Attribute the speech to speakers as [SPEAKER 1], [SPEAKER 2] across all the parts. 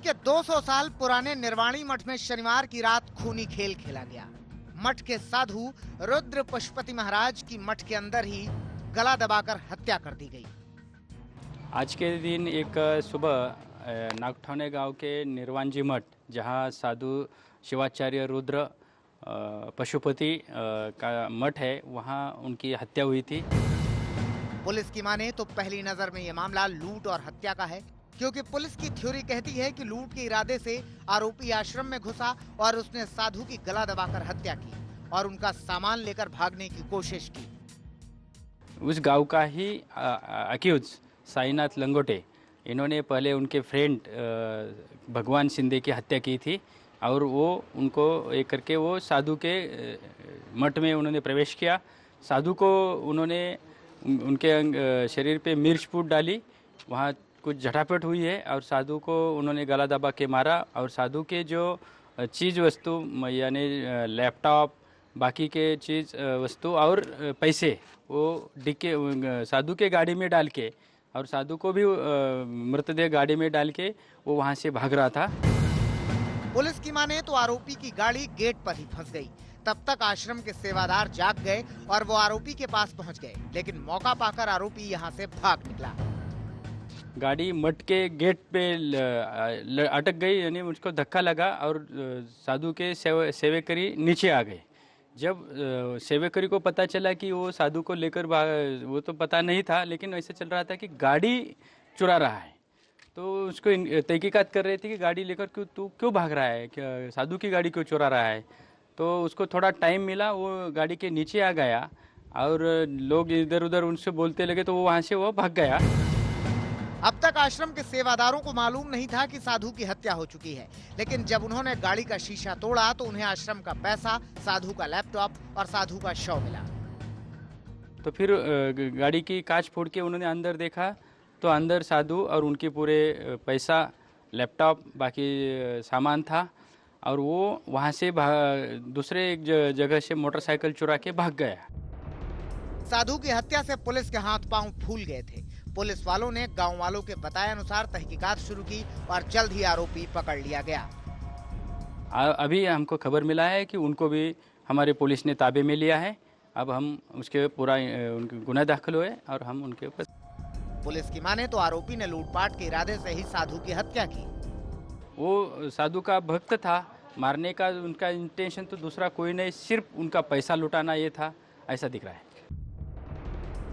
[SPEAKER 1] के 200 साल पुराने निर्वाणी मठ में शनिवार की रात खूनी खेल खेला गया। मठ के साधु रुद्र पशुपति महाराज की मठ के अंदर ही गला दबाकर हत्या कर दी गई।
[SPEAKER 2] आज के दिन एक सुबह नागठाणे गांव के निर्वाणजी मठ, जहां साधु शिवाचार्य रुद्र पशुपति का मठ है, वहां उनकी हत्या हुई थी।
[SPEAKER 1] पुलिस की माने तो पहली नजर में यह मामला लूट और हत्या का है, क्योंकि पुलिस की थ्योरी कहती है कि लूट के इरादे से आरोपी आश्रम में घुसा और उसने साधु की गला दबाकर हत्या की और उनका सामान लेकर भागने की कोशिश की।
[SPEAKER 2] उस गांव का ही अक्यूज साईनाथ लंगोटे, इन्होंने पहले उनके फ्रेंड भगवान शिंदे की हत्या की थी और वो उनको एक करके वो साधु के मठ में उन्होंने प्रवेश किया। साधु को उन्होंने उनके शरीर पे मिर्च फूट डाली, वहाँ कुछ झटापट हुई है और साधु को उन्होंने गला दबा के मारा और साधु के जो चीज़ वस्तु यानी लैपटॉप, बाकी के चीज़ वस्तु और पैसे वो डिक्के साधु के गाड़ी में डाल के और साधु को भी मृतदेह गाड़ी में डाल के वो वहाँ से भाग रहा था।
[SPEAKER 1] पुलिस की माने तो आरोपी की गाड़ी गेट पर ही फंस गई। तब तक आश्रम के सेवादार जाग गए और वो आरोपी के पास पहुंच गए, लेकिन मौका पाकर आरोपी यहां से भाग निकला।
[SPEAKER 2] गाड़ी मठ के गेट पे अटक गई, यानी उसको धक्का लगा और साधु के सेवेकरी नीचे आ गए। जब सेवेकरी को पता चला कि वो साधु को लेकर वो तो पता नहीं था, लेकिन ऐसे चल रहा था कि गाड़ी चुरा रहा है, तो उसको तहकीकात कर रहे थे कि गाड़ी लेकर तू क्यों भाग रहा है, क्या साधु की गाड़ी क्यों चुरा रहा है। तो उसको थोड़ा टाइम मिला, वो गाड़ी के नीचे आ गया और लोग इधर उधर उनसे बोलते लगे, तो वो वहाँ से वो भाग गया।
[SPEAKER 1] अब तक आश्रम के सेवादारों को मालूम नहीं था कि साधु की हत्या हो चुकी है, लेकिन जब उन्होंने गाड़ी का शीशा तोड़ा तो उन्हें आश्रम का पैसा, साधु का लैपटॉप और साधु का शव मिला।
[SPEAKER 2] तो फिर गाड़ी की कांच फोड़ के उन्होंने अंदर देखा तो अंदर साधु और उनके पूरे पैसा, लैपटॉप, बाकी सामान था और वो वहाँ से दूसरे एक जगह से मोटरसाइकिल चुरा के भाग गया।
[SPEAKER 1] साधु की हत्या से पुलिस के हाथ पांव फूल गए थे। पुलिस वालों ने गांव वालों के बताए अनुसार तहकीकात शुरू की और जल्द ही आरोपी पकड़ लिया गया।
[SPEAKER 2] अभी हमको खबर मिला है कि उनको भी हमारे पुलिस ने ताबे में लिया है। अब हम उसके पूरा उनके गुनाह दाखिल हुए और हम उनके ऊपर।
[SPEAKER 1] पुलिस की माने तो आरोपी ने लूटपाट के इरादे से ही साधु की हत्या की।
[SPEAKER 2] वो साधु का भक्त था, मारने का उनका इंटेंशन तो दूसरा कोई नहीं, सिर्फ उनका पैसा लुटाना ये था, ऐसा दिख रहा है।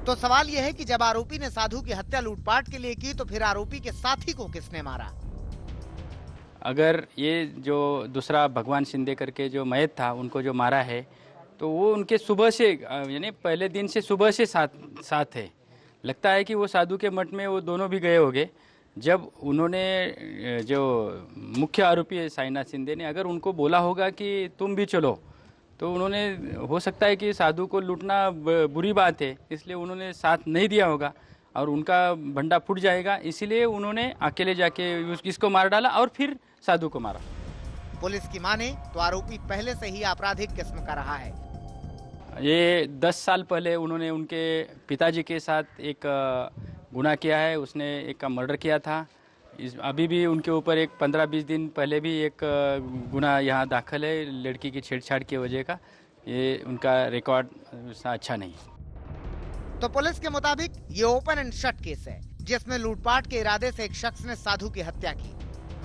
[SPEAKER 1] तो सवाल यह है कि जब आरोपी ने साधु की हत्या लूटपाट के लिए की तो फिर आरोपी के साथी को किसने मारा?
[SPEAKER 2] अगर ये जो दूसरा भगवान शिंदे करके जो मयत था, उनको जो मारा है, तो वो उनके सुबह से यानी पहले दिन से सुबह से साथ है। लगता है कि वो साधु के मठ में वो दोनों भी गए होंगे। जब उन्होंने जो मुख्य आरोपी है साईनाथ शिंदे ने अगर उनको बोला होगा कि तुम भी चलो, तो उन्होंने हो सकता है कि साधु को लूटना बुरी बात है, इसलिए उन्होंने साथ नहीं दिया होगा और उनका भंडा फूट जाएगा, इसीलिए उन्होंने अकेले जाके इसको मार डाला और फिर साधु को मारा।
[SPEAKER 1] पुलिस की माने तो आरोपी पहले से ही आपराधिक किस्म का रहा है।
[SPEAKER 2] ये 10 साल पहले उन्होंने उनके पिताजी के साथ एक गुनाह किया है, उसने एक का मर्डर किया था। अभी भी उनके ऊपर एक 15-20 दिन पहले भी एक गुनाह यहाँ दाखिल है, लड़की की छेड़छाड़ की वजह का। ये उनका रिकॉर्ड अच्छा नहीं।
[SPEAKER 1] तो पुलिस के मुताबिक ये ओपन एंड शट केस है, जिसमें लूटपाट के इरादे से एक शख्स ने साधु की हत्या की।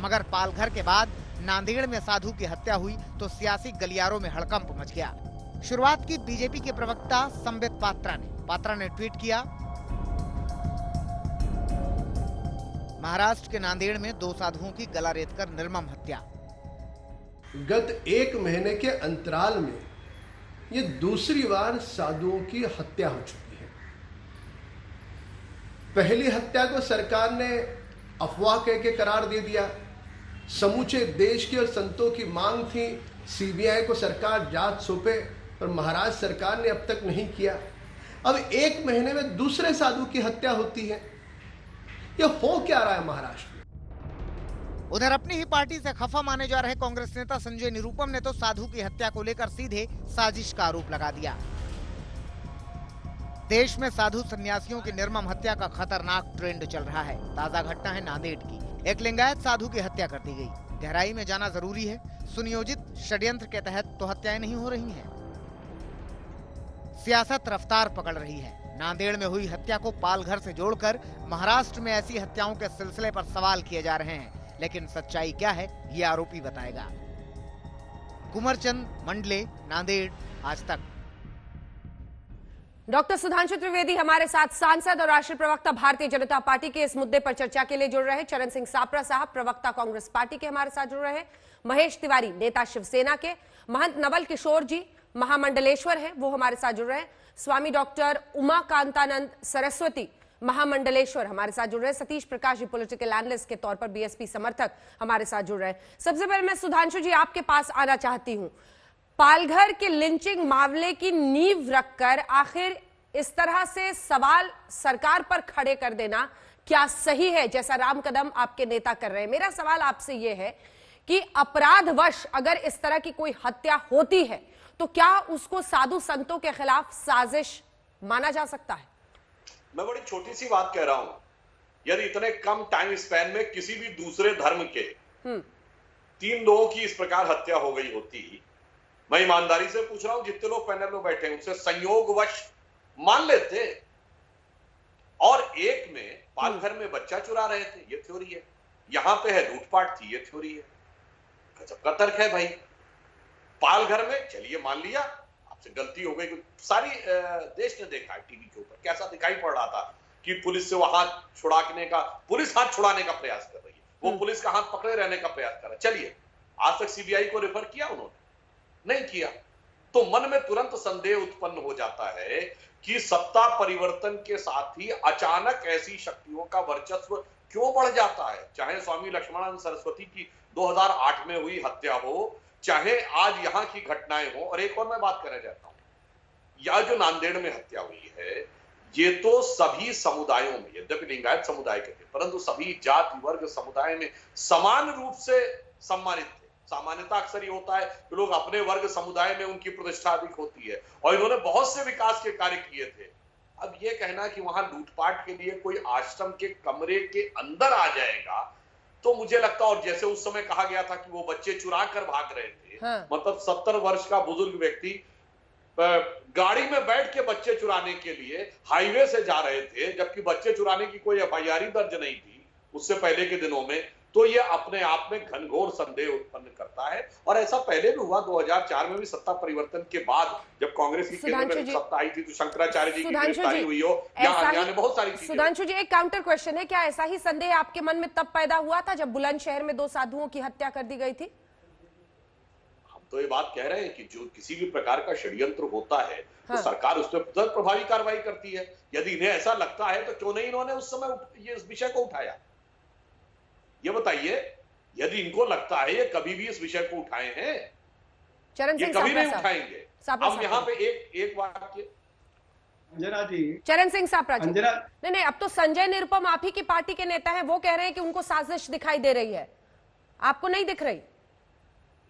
[SPEAKER 1] मगर पालघर के बाद नांदेड़ में साधु की हत्या हुई तो सियासी गलियारों में हड़कंप मच गया। शुरुआत की बीजेपी के प्रवक्ता संबित पात्रा ने ट्वीट किया, महाराष्ट्र के नांदेड़ में 2 साधुओं की गला रेतकर निर्मम हत्या।
[SPEAKER 3] गत 1 महीने के अंतराल में ये दूसरी बार साधुओं की हत्या हो चुकी है। पहली हत्या को सरकार ने अफवाह कह के करार दे दिया। समूचे देश के और संतों की मांग थी सीबीआई को सरकार जांच सौंपे, पर महाराष्ट्र सरकार ने अब तक नहीं किया। अब 1 महीने में दूसरे साधु की हत्या होती है। यह हो क्या रहा है महाराष्ट्र में?
[SPEAKER 1] उधर अपनी ही पार्टी से खफा माने जा रहे कांग्रेस नेता संजय निरुपम ने तो साधु की हत्या को लेकर सीधे साजिश का आरोप लगा दिया। देश में साधु सन्यासियों की निर्मम हत्या का खतरनाक ट्रेंड चल रहा है। ताजा घटना है नांदेड़ की। एक लिंगायत साधु की हत्या कर दी गई। गहराई में जाना जरूरी है। सुनियोजित षड्यंत्र के तहत तो हत्याएं नहीं हो रही हैं। सियासत रफ्तार पकड़ रही है। नांदेड़ में हुई हत्या को पालघर से जोड़कर महाराष्ट्र में ऐसी हत्याओं के सिलसिले पर सवाल किए जा रहे हैं, लेकिन सच्चाई क्या है ये आरोपी बताएगा। कुंवरचंद मंडले, नांदेड़, आज तक।
[SPEAKER 4] डॉक्टर सुधांशु त्रिवेदी हमारे साथ सांसद और राष्ट्रीय प्रवक्ता भारतीय जनता पार्टी के इस मुद्दे पर चर्चा के लिए जुड़ रहे हैं। चरण सिंह सापरा साहब प्रवक्ता कांग्रेस पार्टी के हमारे साथ जुड़ रहे हैं। महेश तिवारी नेता शिवसेना के, महंत नवल किशोर जी महामंडलेश्वर हैं, वो हमारे साथ जुड़ रहे हैं। स्वामी डॉक्टर उमाकांतानंद सरस्वती महामंडलेश्वर हमारे साथ जुड़ रहे हैं। सतीश प्रकाश जी पॉलिटिकल एनालिस्ट के तौर पर बीएसपी समर्थक हमारे साथ जुड़ रहे हैं। सबसे पहले मैं सुधांशु जी आपके पास आना चाहती हूं। पालघर के लिंचिंग मामले की नींव रखकर आखिर इस तरह से सवाल सरकार पर खड़े कर देना क्या सही है, जैसा राम कदम आपके नेता कर रहे हैं? मेरा सवाल आपसे यह है कि अपराधवश अगर इस तरह की कोई हत्या होती है तो क्या उसको साधु संतों के खिलाफ साजिश माना जा सकता है?
[SPEAKER 5] मैं बड़ी छोटी सी बात कह रहा हूं, यदि इतने कम टाइम स्पैन में किसी भी दूसरे धर्म के 3 लोगों की इस प्रकार हत्या हो गई होती, मैं ईमानदारी से पूछ रहा हूं, जितने लोग पैनल में बैठे हैं उसे संयोगवश मान लेते। और एक में पालघर में बच्चा चुरा रहे थे, ये थ्योरी है। यहां पे है लूटपाट थी, ये थ्योरी है। गजब का तर्क है भाई। पालघर में चलिए मान लिया आपसे गलती हो गई, सारी देश ने देखा है टीवी के ऊपर कैसा दिखाई पड़ रहा था कि पुलिस से वो हाथ छुड़ाने का, पुलिस हाथ छुड़ाने का प्रयास कर रही है, वो पुलिस का हाथ पकड़े रहने का प्रयास कर रहा है। चलिए, आज तक सीबीआई को रेफर किया उन्होंने? नहीं किया। तो मन में तुरंत संदेह उत्पन्न हो जाता है कि सत्ता परिवर्तन के साथ ही अचानक ऐसी शक्तियों का वर्चस्व क्यों बढ़ जाता है। चाहे स्वामी लक्ष्मणानंद सरस्वती की 2008 में हुई हत्या हो, चाहे आज यहां की घटनाएं हो। और एक और मैं बात करना चाहता हूं, यह जो नांदेड़ में हत्या हुई है, ये तो सभी समुदायों में, यद्यपि लिंगायत समुदाय के थे, परंतु सभी जाति वर्ग समुदाय में समान रूप से सम्मानित थे। सामान्यता अक्सर ये होता है कि लोग अपने वर्ग समुदाय में उनकी प्रतिष्ठा अधिक होती है, और इन्होंने बहुत से विकास के कार्य किए थे। अब ये कहना कि वहां लूटपाट के लिए कोई आश्रम के कमरे के अंदर आ जाएगा, तो मुझे लगता, और जैसे उस समय कहा गया था कि वो बच्चे चुरा कर भाग रहे थे, मतलब 70 वर्ष का बुजुर्ग व्यक्ति गाड़ी में बैठ के बच्चे चुराने के लिए हाईवे से जा रहे थे, जबकि बच्चे चुराने की कोई एफआईआर दर्ज नहीं थी उससे पहले के दिनों में, तो ये अपने आप में घनघोर संदेह उत्पन्न करता है। और ऐसा पहले भी हुआ, 2004 में भी सत्ता परिवर्तन के बाद जब कांग्रेस की केंद्र में सत्ता आई थी तो शंकराचार्य जी की गिरफ्तारी हुई हो, या अन्य बहुत सारी चीजें।
[SPEAKER 4] सुधांशु जी, एक काउंटर क्वेश्चन है, क्या ऐसा ही संदेह आपके मन में तब पैदा हुआ था जब बुलंदशहर में 2 साधुओं की हत्या कर दी गई थी?
[SPEAKER 5] हम तो ये बात कह रहे हैं कि जो किसी भी प्रकार का षड्यंत्र होता है तो सरकार उस पर तुरंत प्रभावी कार्रवाई करती है। यदि इन्हें ऐसा लगता है तो क्यों नहीं इन्होंने उस समय ये इस विषय को उठाया? ये बताइए, यदि इनको लगता है ये कभी भी इस विषय को उठाए हैं, ये कभी नहीं उठाएंगे। अब यहाँ पे एक वाक्य,
[SPEAKER 6] अंजना जी,
[SPEAKER 4] चरण सिंह सापरा जी,
[SPEAKER 6] अंजना,
[SPEAKER 4] नहीं, अब तो संजय निरुपम आप ही की पार्टी के नेता हैं, वो कह रहे हैं कि उनको साजिश दिखाई दे रही है, आपको नहीं दिख रही?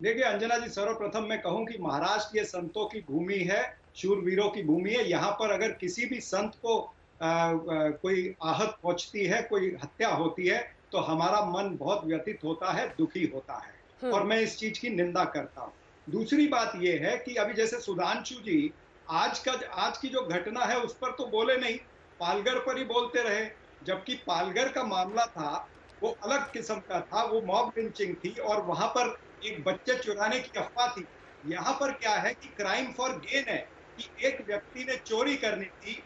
[SPEAKER 6] देखिए अंजना जी, सर्वप्रथम मैं कहूं कि महाराष्ट्र ये संतों की भूमि है, शूरवीरों की भूमि है। यहाँ पर अगर किसी भी संत को कोई आहत पहुंचती है, कोई हत्या होती है, तो हमारा मन बहुत व्यथित होता है, दुखी होता है, और मैं इस चीज की निंदा करता हूँ। दूसरी बात यह है कि अभी जैसे सुधांशु जी आज की जो घटना है उस पर तो बोले नहीं, पालघर पर ही बोलते रहे, जबकि पालघर का मामला था वो अलग किस्म का था, वो मॉब लिंचिंग थी और वहां पर एक बच्चे चुराने की अफवाह थी। यहाँ पर क्या है कि क्राइम फॉर गेन है कि एक व्यक्ति ने चोरी करनी थी,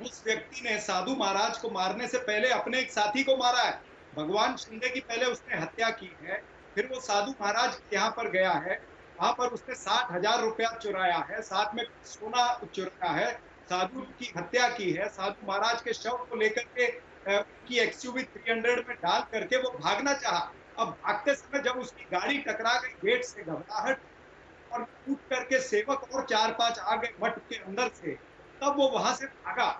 [SPEAKER 6] उस व्यक्ति ने साधु महाराज को मारने से पहले अपने एक साथी को मारा है। भगवान शिंदे की पहले उसने हत्या की है, फिर वो साधु महाराज यहाँ पर गया है, वहां पर उसने 60,000 रुपया चुराया है, साथ में सोना चुराया है, साधु की हत्या की है, साधु महाराज के शव को लेकर के की XUV 300 में डाल करके वो भागना चाहा। अब भागते समय जब उसकी गाड़ी टकरा गई गेट से, घबराहट और कूद करके सेवक और 4-5 आ गए मठ के अंदर से, तब वो वहां से भागा।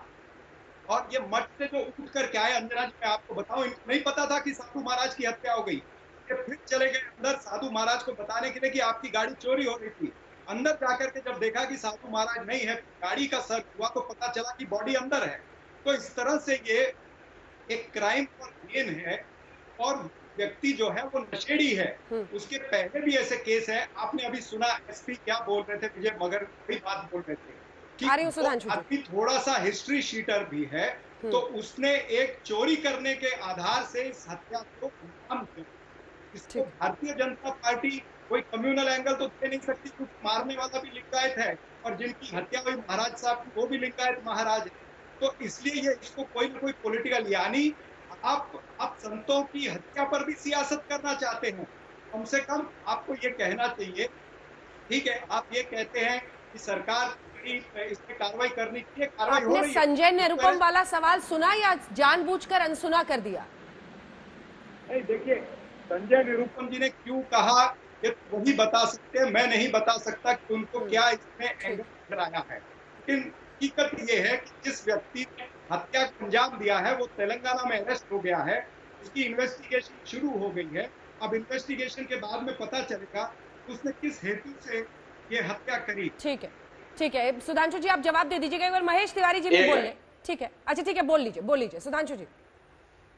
[SPEAKER 6] और ये मठ से जो उठ करके आए, अंजना जी मैं आपको बताऊं, इनको नहीं पता था कि साधु महाराज की हत्या हो गई। ये फिर चले गए अंदर साधु महाराज को बताने के लिए कि आपकी गाड़ी चोरी हो रही थी। अंदर जाकर के जब देखा कि साधु महाराज नहीं है, गाड़ी का सर्च हुआ तो पता चला कि बॉडी अंदर है। तो इस तरह से ये एक क्राइम फॉर गेन है और व्यक्ति जो है वो नशेड़ी है। उसके पहले भी ऐसे केस है। आपने अभी सुना एसपी क्या बोल रहे थे, विजय मगर वही बात बोल रहे थे कि अभी थोड़ा सा हिस्ट्री शीटर भी है, तो उसने एक चोरी करने के आधार से इस हत्या को अंजाम दिया। इसको भारतीय जनता पार्टी कोई कम्युनल एंगल तो दे नहीं सकती, क्योंकि मारने वाला भी लिंगायत है और जिनकी हत्या हुई महाराज साहब की वो भी लिंगायत महाराज है। तो इसलिए ये इसको कोई ना कोई पॉलिटिकल, यानी आप संतों की हत्या पर भी सियासत करना चाहते हैं। कम से कम आपको ये कहना चाहिए, ठीक है, आप ये कहते हैं कि सरकार इस पे कार्रवाई करनी चाहिए, कार्रवाई हो रही है।
[SPEAKER 4] संजय निरुपम वाला सवाल सुना या जानबूझकर अनसुना कर दिया?
[SPEAKER 6] नहीं, देखिए संजय निरुपम जी ने क्यों कहा ये वही बता सकते हैं, मैं नहीं बता सकता कि उनको क्या इसमें एंगल नजर आया है। लेकिन हकीकत ये है कि जिस व्यक्ति ने हत्या को अंजाम दिया है वो तेलंगाना में अरेस्ट हो गया है, उसकी इन्वेस्टिगेशन शुरू हो गई है। अब इन्वेस्टिगेशन के बाद में पता चलेगा उसने किस हेतु से ये हत्या करी।
[SPEAKER 4] ठीक है, ठीक है, सुधांशु जी आप जवाब दे दीजिएगा। एक बार महेश तिवारी जी भी बोल लें। ठीक है, अच्छा ठीक है, बोल लीजिए सुधांशु जी।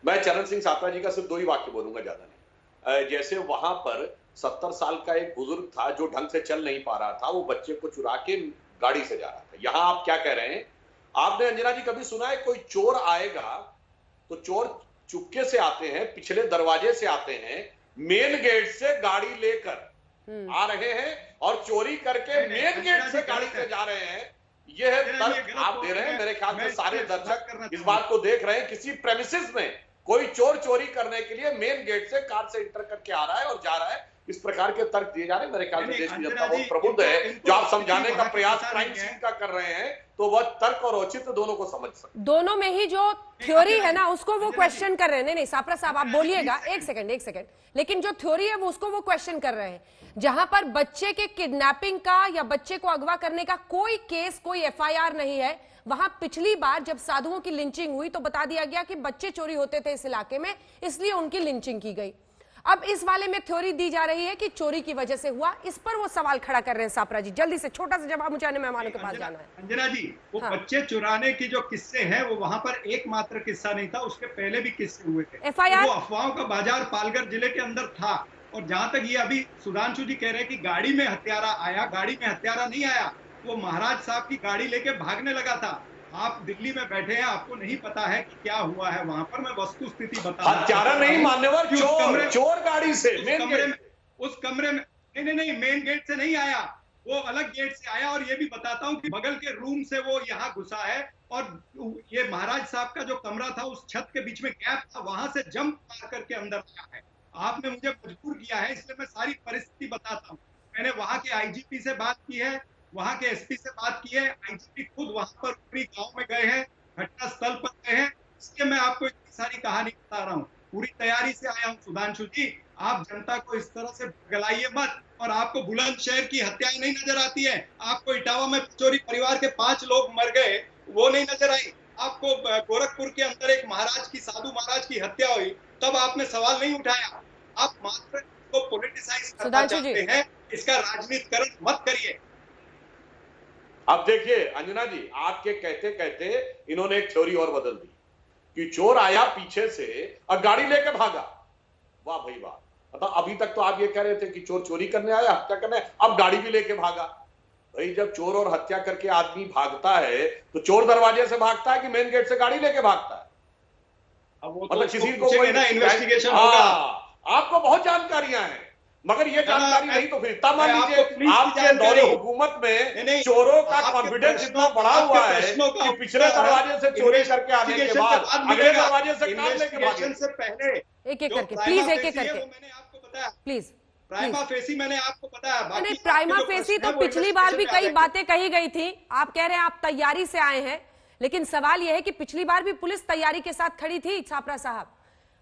[SPEAKER 5] मैं चरण सिंह सापरा जी का सिर्फ 2 ही वाक्य बोलूंगा, ज्यादा नहीं। जैसे वहां पर 70 साल का एक बुजुर्ग था जो ढंग से चल नहीं पा रहा था, वो बच्चे को चुरा के गाड़ी से जा रहा था। यहां आप क्या कह रहे हैं? आपने अंजना जी कभी सुना है कोई चोर आएगा तो चोर चुपके से आते हैं, पिछले दरवाजे से आते हैं, मेन गेट से गाड़ी लेकर आ रहे हैं और चोरी करके मेन गेट से गाड़ी से जा रहे हैं। यह तर्क आप दे रहे हैं। मेरे ख्याल से सारे दर्शक इस बात को देख रहे हैं, किसी प्रेमिसेस में कोई चोर चोरी करने के लिए मेन गेट से कार से इंटर करके आ रहा है और जा रहा है। इस प्रकार के तर्क दिए जा रहे हैं। मेरे ख्याल से देश की जनता बहुत प्रबुद्ध है। जो आप समझाने का प्रयास क्राइम सीन का कर रहे हैं, तो वह तर्क और औचित्य दोनों को समझ सकते।
[SPEAKER 4] दोनों में ही जो थ्योरी है ना उसको वो क्वेश्चन कर रहे हैं। नहीं सापरा साहब आप बोलिएगा, एक सेकंड। लेकिन जो थ्योरी है वो उसको वो क्वेश्चन कर रहे हैं। जहां पर बच्चे के किडनैपिंग का या बच्चे को अगवा करने का कोई केस, कोई एफआईआर नहीं है, वहां पिछली बार जब साधुओं की लिंचिंग हुई तो बता दिया गया कि बच्चे चोरी होते थे इस इलाके में, इसलिए उनकी लिंचिंग की गई। अब इस वाले में थ्योरी दी जा रही है कि चोरी की वजह से हुआ। इस पर वो सवाल खड़ा कर रहे हैं सापरा जी। जल्दी से छोटा सा जवाब मुझे अन्य मेहमानों के पास जाना है।
[SPEAKER 6] अंजना जी, वो बच्चे चुराने की जो किस्से हैं वो वहां पर एकमात्र किस्सा नहीं था, उसके पहले भी किस्से हुए थे।
[SPEAKER 4] एफआईआर
[SPEAKER 6] वो अफवाहों का बाजार पालघर जिले के अंदर था। और जहां तक ये अभी सुधांशु जी कह रहे हैं कि गाड़ी में हत्यारा आया, गाड़ी में हत्यारा नहीं आया, वो महाराज साहब की गाड़ी लेके भागने लगा था। आप दिल्ली में बैठे हैं, आपको नहीं पता है कि क्या हुआ है वहां पर। मैं वस्तु स्थिति बता,
[SPEAKER 5] हत्यारा नहीं मान्यवर, चोर गाड़ी से
[SPEAKER 6] उस कमरे में नहीं मेन गेट से नहीं आया, वो अलग गेट से आया। और ये भी बताता हूँ कि बगल के रूम से वो यहाँ घुसा है और ये महाराज साहब का जो कमरा था उस छत के बीच में गैप था, वहां से जंप मार करके अंदर आया है। आपने मुझे मजबूर किया है, इसलिए मैं सारी परिस्थिति बताता हूँ। मैंने वहां के आईजीपी से बात की है, वहां के एसपी से बात की है। आईजीपी खुद वहां पर पूरी गांव में गए हैं, घटना स्थल पर गए हैं, इसलिए मैं आपको इतनी सारी कहानी बता रहा हूँ। पूरी तैयारी से आया हूँ सुधांशु जी। आप जनता को इस तरह से गलाइए मत। और आपको बुलंदशहर की हत्याएं नहीं नजर आती है, आपको इटावा में चोरी परिवार के 5 लोग मर गए वो नहीं नजर आई, आपको गोरखपुर के अंदर एक महाराज की, साधु महाराज की हत्या हुई, तब आपने सवाल नहीं उठाया। आप मात्र को पॉलिटिसाइज करना चाहते हैं, इसका राजनीतिकरण मत करिए।
[SPEAKER 5] अब देखिए अंजना जी, आपके कहते कहते इन्होंने एक थ्योरी और बदल दी कि चोर आया पीछे से और गाड़ी लेके भागा। वाह भाई वाह। मतलब अभी तक तो आप ये कह रहे थे कि चोर चोरी करने आया, हत्या करने, अब गाड़ी भी लेके भागा। भाई जब चोर और हत्या करके आदमी भागता है तो चोर दरवाजे से भागता है कि मेन गेट से गाड़ी लेके भागता है?
[SPEAKER 6] अब वो
[SPEAKER 5] मतलब किसी को कोई
[SPEAKER 6] ना इन्वेस्टिगेशन होगा।
[SPEAKER 5] आपको बहुत जानकारियां हैं, मगर ये जानकारी नहीं तो फिर इतना मान लीजिए आपके दौरे हुकूमत में चोरों का कॉन्फिडेंस इतना बढ़ा हुआ है कि पिछले दरवाजे से चोरी करके आने के बाद अगले दरवाजे से कार लेके भागे।
[SPEAKER 6] से पहले
[SPEAKER 4] एक एक करके प्लीज, एक एक करके
[SPEAKER 6] मैंने आपको बताया,
[SPEAKER 4] प्लीज।
[SPEAKER 6] प्राइमा फेसी मैंने आपको बताया।
[SPEAKER 4] नहीं, प्राइमा फेसी तो पिछली बार भी कई बातें कही गई थी। आप कह रहे हैं आप तैयारी से आए हैं, लेकिन सवाल यह है कि पिछली बार भी पुलिस तैयारी के साथ खड़ी थी छापरा साहब।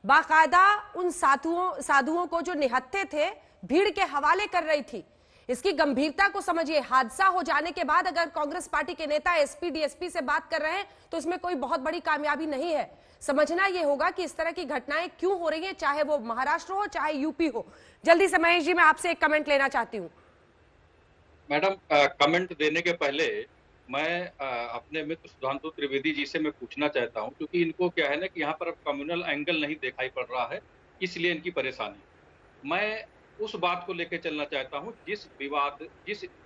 [SPEAKER 4] बाकायदा उन साधुओं को जो निहत्थे थे भीड़ के हवाले कर रही थी। इसकी गंभीरता को समझिए। हादसा हो जाने के बाद अगर कांग्रेस पार्टी के नेता एसपी डीएसपी से बात कर रहे हैं तो इसमें कोई बहुत बड़ी कामयाबी नहीं है। समझना यह होगा कि इस तरह की घटनाएं क्यों हो रही हैं, चाहे वो महाराष्ट्र हो चाहे यूपी हो। जल्दी से महेश जी मैं आपसे एक कमेंट लेना चाहती हूँ।
[SPEAKER 7] मैडम, कमेंट देने के पहले मैं अपने मित्र सुधांशु त्रिवेदी जी से मैं पूछना चाहता हूं, क्योंकि इनको क्या है ना कि यहाँ पर अब कम्युनल एंगल नहीं दिखाई पड़ रहा है। इसलिए इनकी परेशानी। मैं उस बात को लेकर चलना चाहता हूं जिस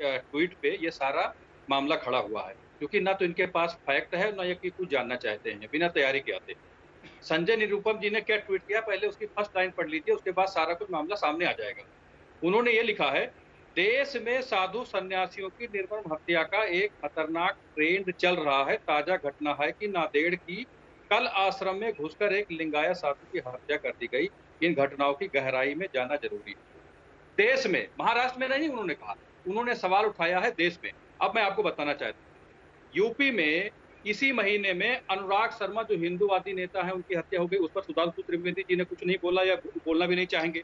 [SPEAKER 7] ट्वीट पे ये सारा मामला खड़ा हुआ है, क्योंकि ना तो इनके पास फैक्ट है, ना ये कि कुछ जानना चाहते हैं, बिना तैयारी के आते। संजय निरुपम जी ने क्या ट्वीट किया, पहले उसकी फर्स्ट लाइन पढ़ लीजिए, उसके बाद सारा कुछ मामला सामने आ जाएगा। उन्होंने ये लिखा है, देश में साधु सन्यासियों की निर्मम हत्या का एक खतरनाक ट्रेंड चल रहा है। ताजा घटना है कि नांदेड़ की कल आश्रम में घुसकर एक लिंगायत साधु की हत्या कर दी गई। इन घटनाओं की गहराई में जाना जरूरी है। देश में, महाराष्ट्र में नहीं उन्होंने कहा, उन्होंने सवाल उठाया है देश में। अब मैं आपको बताना चाहता हूँ, यूपी में इसी महीने में अनुराग शर्मा जो हिंदूवादी नेता है उनकी हत्या हो गई। उस पर सुधांशु त्रिवेदी जी ने कुछ नहीं बोला या बोलना भी नहीं चाहेंगे।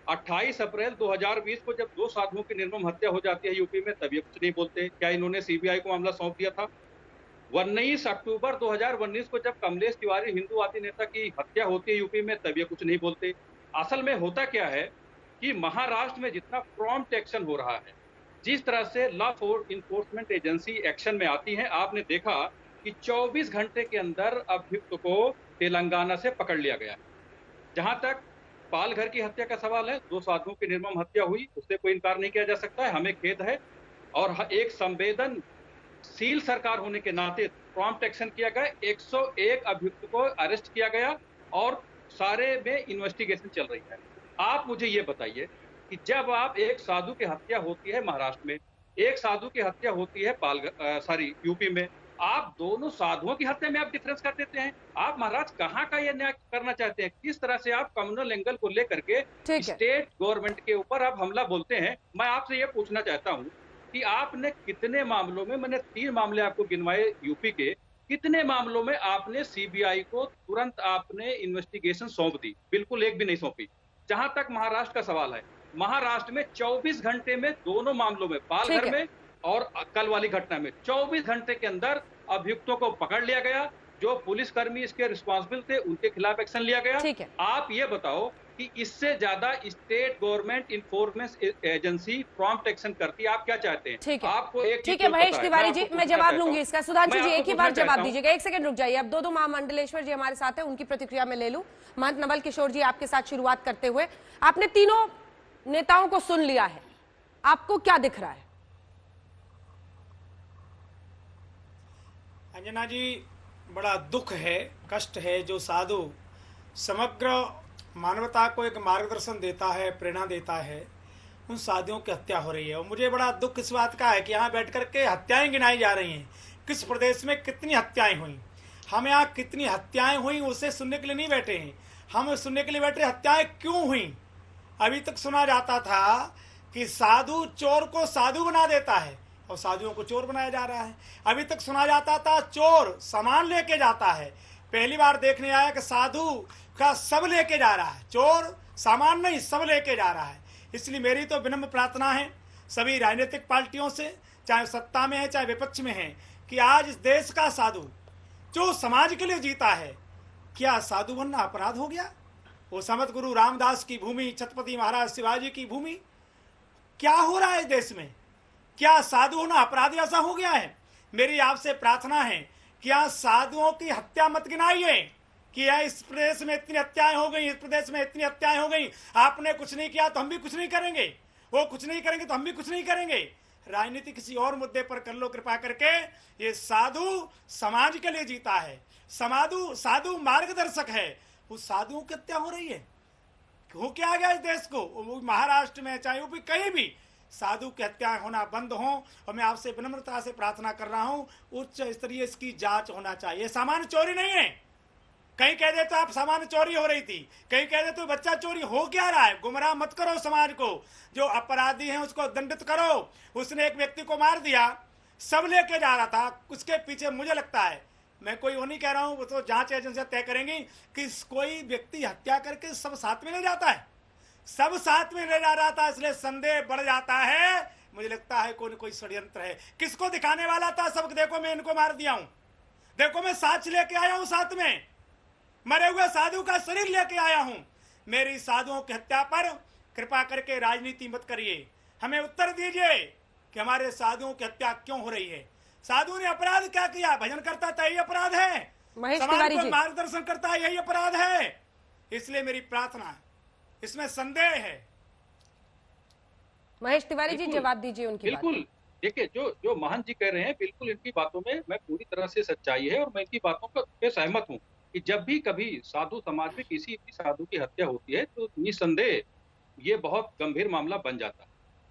[SPEAKER 7] 28 अप्रैल 2020 को जब 2 साधुओं की निर्मम हत्या हो जाती है यूपी में, तब ये कुछ नहीं बोलते। क्या इन्होंने सीबीआई को मामला सौंप दिया था? 19 अक्टूबर 2019 को जब कमलेश तिवारी हिंदूवादी नेता की हत्या होती है यूपी में, तब ये कुछ नहीं बोलते। असल में होता क्या है कि महाराष्ट्र में जितना प्रॉम्प्ट एक्शन हो रहा है, जिस तरह से लॉ इन्फोर्समेंट एजेंसी एक्शन में आती है, आपने देखा कि 24 घंटे के अंदर अभियुक्त को तेलंगाना से पकड़ लिया गया। जहां तक पालघर की हत्या का सवाल है, 2 साधुओं की निर्मम हत्या हुई, उससे कोई इनकार नहीं किया जा सकता है, हमें खेद है। और एक संवेदनशील सरकार होने के नाते प्रॉम्प्ट एक्शन किया गया। 101 अभियुक्त को अरेस्ट किया गया और सारे में इन्वेस्टिगेशन चल रही है। आप मुझे ये बताइए कि जब आप एक साधु की हत्या होती है महाराष्ट्र में, एक साधु की हत्या होती है यूपी में, आप दोनों साधुओं की हत्या में आप डिफरेंस कर देते हैं। आप महाराज कहाँ का ये न्याय करना चाहते हैं? किस तरह से आप कम्युनल एंगल को लेकर के स्टेट गवर्नमेंट के ऊपर आप हमला बोलते हैं? मैं आपसे ये पूछना चाहता हूँ कि आपने कितने मामलों में, मैंने 3 मामले आपको गिनवाए यूपी के, कितने मामलों में आपने सीबीआई को तुरंत आपने इन्वेस्टिगेशन सौंप दी? बिल्कुल एक भी नहीं सौंपी। जहां तक महाराष्ट्र का सवाल है, महाराष्ट्र में 24 घंटे में दोनों मामलों में, पालघर में और कल वाली घटना में, 24 घंटे के अंदर अभियुक्तों को पकड़ लिया गया। जो पुलिसकर्मी इसके रिस्पॉन्सिबल थे उनके खिलाफ एक्शन लिया गया। आप ये बताओ कि इससे ज्यादा state government enforcement agency prompt action करती है, आप क्या चाहते हैं?
[SPEAKER 4] ठीक है,
[SPEAKER 7] आपको एक
[SPEAKER 4] ठीक है महेश तिवारी जी, मैं जवाब लूंगी इसका। सुधांशु जी एक ही बार जवाब दीजिएगा, 1 सेकंड रुक जाइए। अब दो महामंडलेश्वर जी हमारे साथ हैं, उनकी प्रतिक्रिया में ले लूं। महंत नवल किशोर जी, आपके साथ शुरुआत करते हुए, आपने तीनों नेताओं को सुन लिया है, आपको क्या दिख रहा है?
[SPEAKER 8] अंजना जी, बड़ा दुख है, कष्ट है, जो साधु समग्र मानवता को एक मार्गदर्शन देता है, प्रेरणा देता है, उन साधुओं की हत्या हो रही है। और मुझे बड़ा दुख इस बात का है कि यहाँ बैठ करके हत्याएं गिनाई जा रही हैं। किस प्रदेश में कितनी हत्याएं हुई, हम यहाँ कितनी हत्याएं हुई उसे सुनने के लिए नहीं बैठे हैं, हम सुनने के लिए बैठे हत्याएं क्यों हुई। अभी तक सुना जाता था कि साधु चोर को साधु बना देता है और साधुओं को चोर बनाया जा रहा है। अभी तक सुना जाता था चोर सामान लेके जाता है, पहली बार देखने आया कि साधु का सब लेके जा रहा है, चोर सामान नहीं सब लेके जा रहा है। इसलिए मेरी तो विनम्र प्रार्थना है सभी राजनीतिक पार्टियों से, चाहे सत्ता में है चाहे विपक्ष में है, कि आज इस देश का साधु जो समाज के लिए जीता है, क्या साधु बनना अपराध हो गया? वो समत गुरु रामदास की भूमि, छत्रपति महाराज शिवाजी की भूमि, क्या हो रहा है इस देश में? क्या साधु होना अपराध ऐसा हो गया है? मेरी आपसे प्रार्थना है कि आज साधुओं की हत्या मत गिनाइए कि इस प्रदेश में इतनी हत्याएं हो गई, इस प्रदेश में इतनी हत्याएं हो गई, आपने कुछ नहीं किया तो हम भी कुछ नहीं करेंगे, वो कुछ नहीं करेंगे तो हम भी कुछ नहीं करेंगे। राजनीति किसी और मुद्दे पर कर लो कृपा करके। ये साधु समाज के लिए जीता है, साधु मार्गदर्शक है, उस साधुओं की हत्या हो रही है। हो क्या गया इस देश को? महाराष्ट्र में चाहे यूपी कहीं भी साधु की हत्या होना बंद हो। और मैं आपसे विनम्रता से प्रार्थना कर रहा हूं, उच्च स्तरीय इसकी जांच होना चाहिए। सामान्य चोरी नहीं है, कहीं कह दे तो आप सामान्य चोरी हो रही थी, कहीं कह दे तो बच्चा चोरी हो क्या रहा है। गुमराह मत करो समाज को, जो अपराधी है उसको दंडित करो। उसने एक व्यक्ति को मार दिया, सब लेके जा रहा था, उसके पीछे मुझे लगता है, मैं कोई वो नहीं कह रहा हूं, वो तो जांच एजेंसी तय करेंगी कि कोई व्यक्ति हत्या करके सब साथ में ले जाता है, सब साथ में ले जा रहा था, इसलिए संदेह बढ़ जाता है। मुझे लगता है कोई न कोई षड्यंत्र है। किसको दिखाने वाला था? सब देखो मैं इनको मार दिया हूं, देखो मैं साक्ष्य लेके आया हूं, साथ में मरे हुए साधु का शरीर लेके आया हूं। मेरी साधुओं की हत्या पर कृपा करके राजनीति मत करिए, हमें उत्तर दीजिए कि हमारे साधुओं की हत्या क्यों हो रही है। साधु ने अपराध क्या किया? भजन करता था, यही अपराध है। समाज को मार्गदर्शन करता है, यही अपराध है। इसलिए मेरी प्रार्थना है, इसमें संदेह है।
[SPEAKER 4] महेश तिवारी जी जवाब दीजिए उनकी बात।
[SPEAKER 7] बिल्कुल, देखिए जो महंत जी कह रहे हैं, बिल्कुल इनकी बातों में मैं पूरी तरह से सच्चाई है और मैं इनकी बातों पे सहमत हूँ कि जब भी कभी साधु समाज में किसी भी साधु की हत्या होती है तो निस्संदेह ये बहुत गंभीर मामला बन जाता है।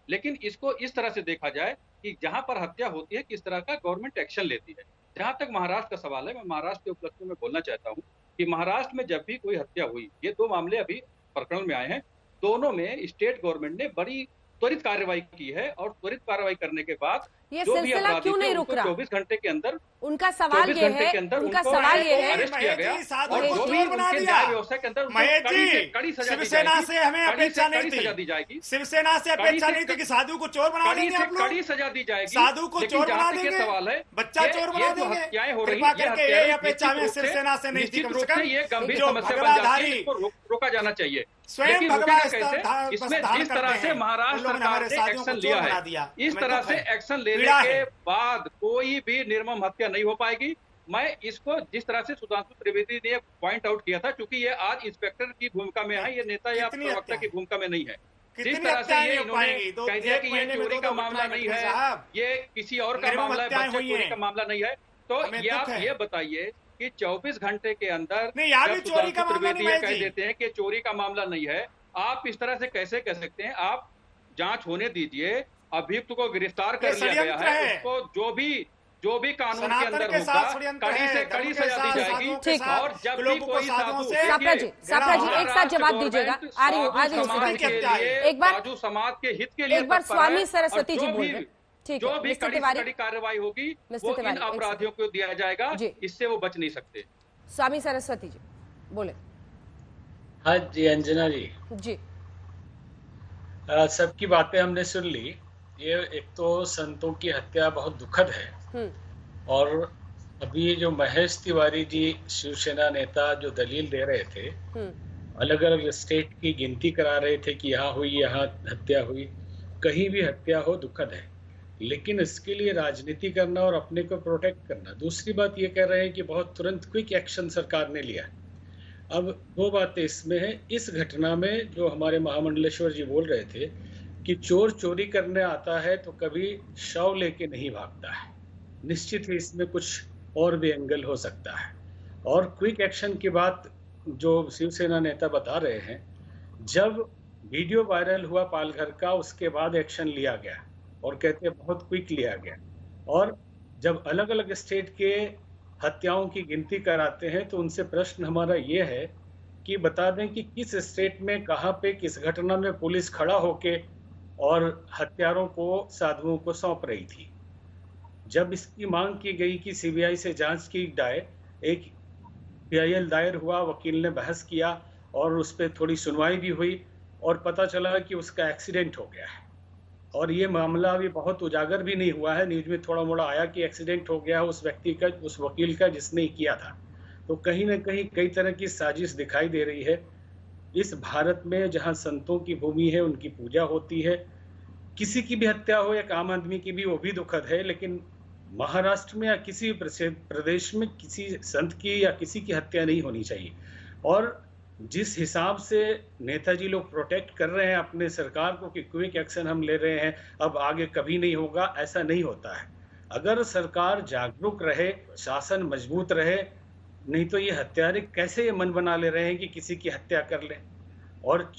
[SPEAKER 7] लेकिन इसको इस तरह से देखा जाए कि जहां पर हत्या होती है किस तरह का गवर्नमेंट एक्शन लेती है। जहां तक महाराष्ट्र का सवाल है, मैं महाराष्ट्र के उपलक्ष्य में बोलना चाहता हूं कि महाराष्ट्र में जब भी कोई हत्या हुई, ये 2 मामले अभी प्रकरण में आए हैं, दोनों में स्टेट गवर्नमेंट ने बड़ी त्वरित कार्रवाई की है और त्वरित कार्रवाई करने के बाद
[SPEAKER 4] ये
[SPEAKER 7] जो भी
[SPEAKER 4] सिलसिला
[SPEAKER 7] अपराधी
[SPEAKER 4] क्यों
[SPEAKER 7] थे
[SPEAKER 4] नहीं रुक
[SPEAKER 7] उनको
[SPEAKER 4] रहा?
[SPEAKER 7] 24 घंटे के अंदर
[SPEAKER 4] उनका सवाल ये है, उनका सवाल ये है,
[SPEAKER 7] अरेस्ट किया गया और जो भी उनके न्याय व्यवस्था के अंदर
[SPEAKER 8] महेश जी,
[SPEAKER 7] कड़ी सजा दी
[SPEAKER 8] शिवसेना
[SPEAKER 7] जाएगी,
[SPEAKER 8] से हमें अपेक्षा नहीं
[SPEAKER 7] सजा दी जाएगी,
[SPEAKER 8] थी, शिवसेना से अपेक्षा नहीं थी कि साधु को चोर बना देंगे आप लोग,
[SPEAKER 7] कड़ी सजा दी जाएगी,
[SPEAKER 8] साधु को चोर बना देंगे,
[SPEAKER 7] सवाल है
[SPEAKER 8] बच्चा चोर बना देंगे।
[SPEAKER 7] हत्याएं हो रही
[SPEAKER 8] कृपा करके ये अपेक्षा
[SPEAKER 7] है,
[SPEAKER 8] में शिवसेना से नहीं थी। कम से कम
[SPEAKER 7] ये गंभीर
[SPEAKER 8] जो
[SPEAKER 7] समस्या बन जाती है,
[SPEAKER 8] भगवाधारी
[SPEAKER 7] इसको रोका जाना चाहिए।
[SPEAKER 8] स्वयं
[SPEAKER 7] लेकिन
[SPEAKER 8] भगवान
[SPEAKER 7] रोकेगा कैसे? इसमें जिस तरह से महाराष्ट्र सरकार ने एक्शन लिया है, इस तरह से एक्शन लेने के बाद कोई भी निर्मम हत्या नहीं हो पाएगी। मैं इसको जिस तरह से सुधांशु त्रिवेदी ने पॉइंट आउट किया था, क्योंकि ये आज इंस्पेक्टर की भूमिका में है, ये नेता या प्रवक्ता की भूमिका में नहीं है। जिस तरह से ये इन्होंने कह दिया कि ये चोरी का मामला नहीं है, ये किसी और का मामला है, बच्चे चोरी का मामला नहीं है, तो ये आप ये बताइए कि 24 घंटे के अंदर जब सुधांशु त्रिवेदी ये कह देते हैं कि चोरी का मामला नहीं है, आप इस तरह से कैसे कह सकते हैं? आप जांच होने दीजिए, अभियुक्त को गिरफ्तार कर लिया गया है, उसको जो भी कानून के अंदर होगा कड़ी से कड़ी सजा दी जाएगी।
[SPEAKER 4] ठीक है।
[SPEAKER 7] और जब भी कोई साधु
[SPEAKER 4] सापरा जी एक साथ जवाब दीजिएगा। आ रही हूँ एक बार
[SPEAKER 7] साधु समाज के हित के लिए
[SPEAKER 4] एक बार स्वामी सरस्वती जी बोल रहे। ठीक
[SPEAKER 7] जो
[SPEAKER 4] है,
[SPEAKER 7] भी
[SPEAKER 4] मिस्टर
[SPEAKER 7] कड़ी
[SPEAKER 4] तिवारी,
[SPEAKER 7] कड़ी कार्रवाई होगी वो इन
[SPEAKER 4] तिवारी,
[SPEAKER 7] अपराधियों को दिया जाएगा,
[SPEAKER 4] जी।
[SPEAKER 7] इससे वो बच नहीं सकते।
[SPEAKER 4] स्वामी सरस्वती जी बोले।
[SPEAKER 9] हाँ जी अंजना जी, सबकी बातें हमने सुन ली। ये एक तो संतों की हत्या बहुत दुखद है, और अभी जो महेश तिवारी जी शिवसेना नेता जो दलील दे रहे थे, अलग अलग स्टेट की गिनती करा रहे थे कि यहाँ हुई, यहाँ हत्या हुई, कहीं भी हत्या हो दुखद है, लेकिन इसके लिए राजनीति करना और अपने को प्रोटेक्ट करना। दूसरी बात ये कह रहे हैं कि बहुत तुरंत क्विक एक्शन सरकार ने लिया। अब 2 बातें इसमें है। इस घटना में जो हमारे महामंडलेश्वर जी बोल रहे थे कि चोर चोरी करने आता है तो कभी शव लेके नहीं भागता है, निश्चित ही इसमें कुछ और भी एंगल हो सकता है। और क्विक एक्शन की बात जो शिवसेना नेता बता रहे हैं, जब वीडियो वायरल हुआ पालघर का, उसके बाद एक्शन लिया गया और कहते हैं बहुत क्विक लिया गया। और जब अलग अलग स्टेट के हत्याओं की गिनती कराते हैं तो उनसे प्रश्न हमारा ये है कि बता दें कि किस स्टेट में कहाँ पे किस घटना में पुलिस खड़ा होके और हत्यारों को साधुओं को सौंप रही थी। जब इसकी मांग की गई कि सीबीआई से जांच की जाए, एक पीआईएल दायर हुआ, वकील ने बहस किया और उस पर थोड़ी सुनवाई भी हुई और पता चला कि उसका एक्सीडेंट हो गया है। और ये मामला अभी बहुत उजागर भी नहीं हुआ है, न्यूज में थोड़ा मोड़ा आया कि एक्सीडेंट हो गया उस व्यक्ति का, उस वकील का जिसने किया था। तो कहीं ना कहीं कई तरह की साजिश दिखाई दे रही है। इस भारत में जहां संतों की भूमि है, उनकी पूजा होती है, किसी की भी हत्या हो, एक आम आदमी की भी, वो भी दुखद है। लेकिन महाराष्ट्र में या किसी प्रदेश में किसी संत की या किसी की हत्या नहीं होनी चाहिए। और जिस हिसाब से नेताजी लोग प्रोटेक्ट कर रहे हैं अपने सरकार को कि क्विक एक्शन हम ले रहे हैं, अब आगे कभी नहीं होगा, ऐसा नहीं होता है। अगर सरकार जागरूक रहे, शासन मजबूत रहे, नहीं तो ये हत्यारे कैसे ये मन बना ले रहे हैं कि किसी की हत्या कर लें। और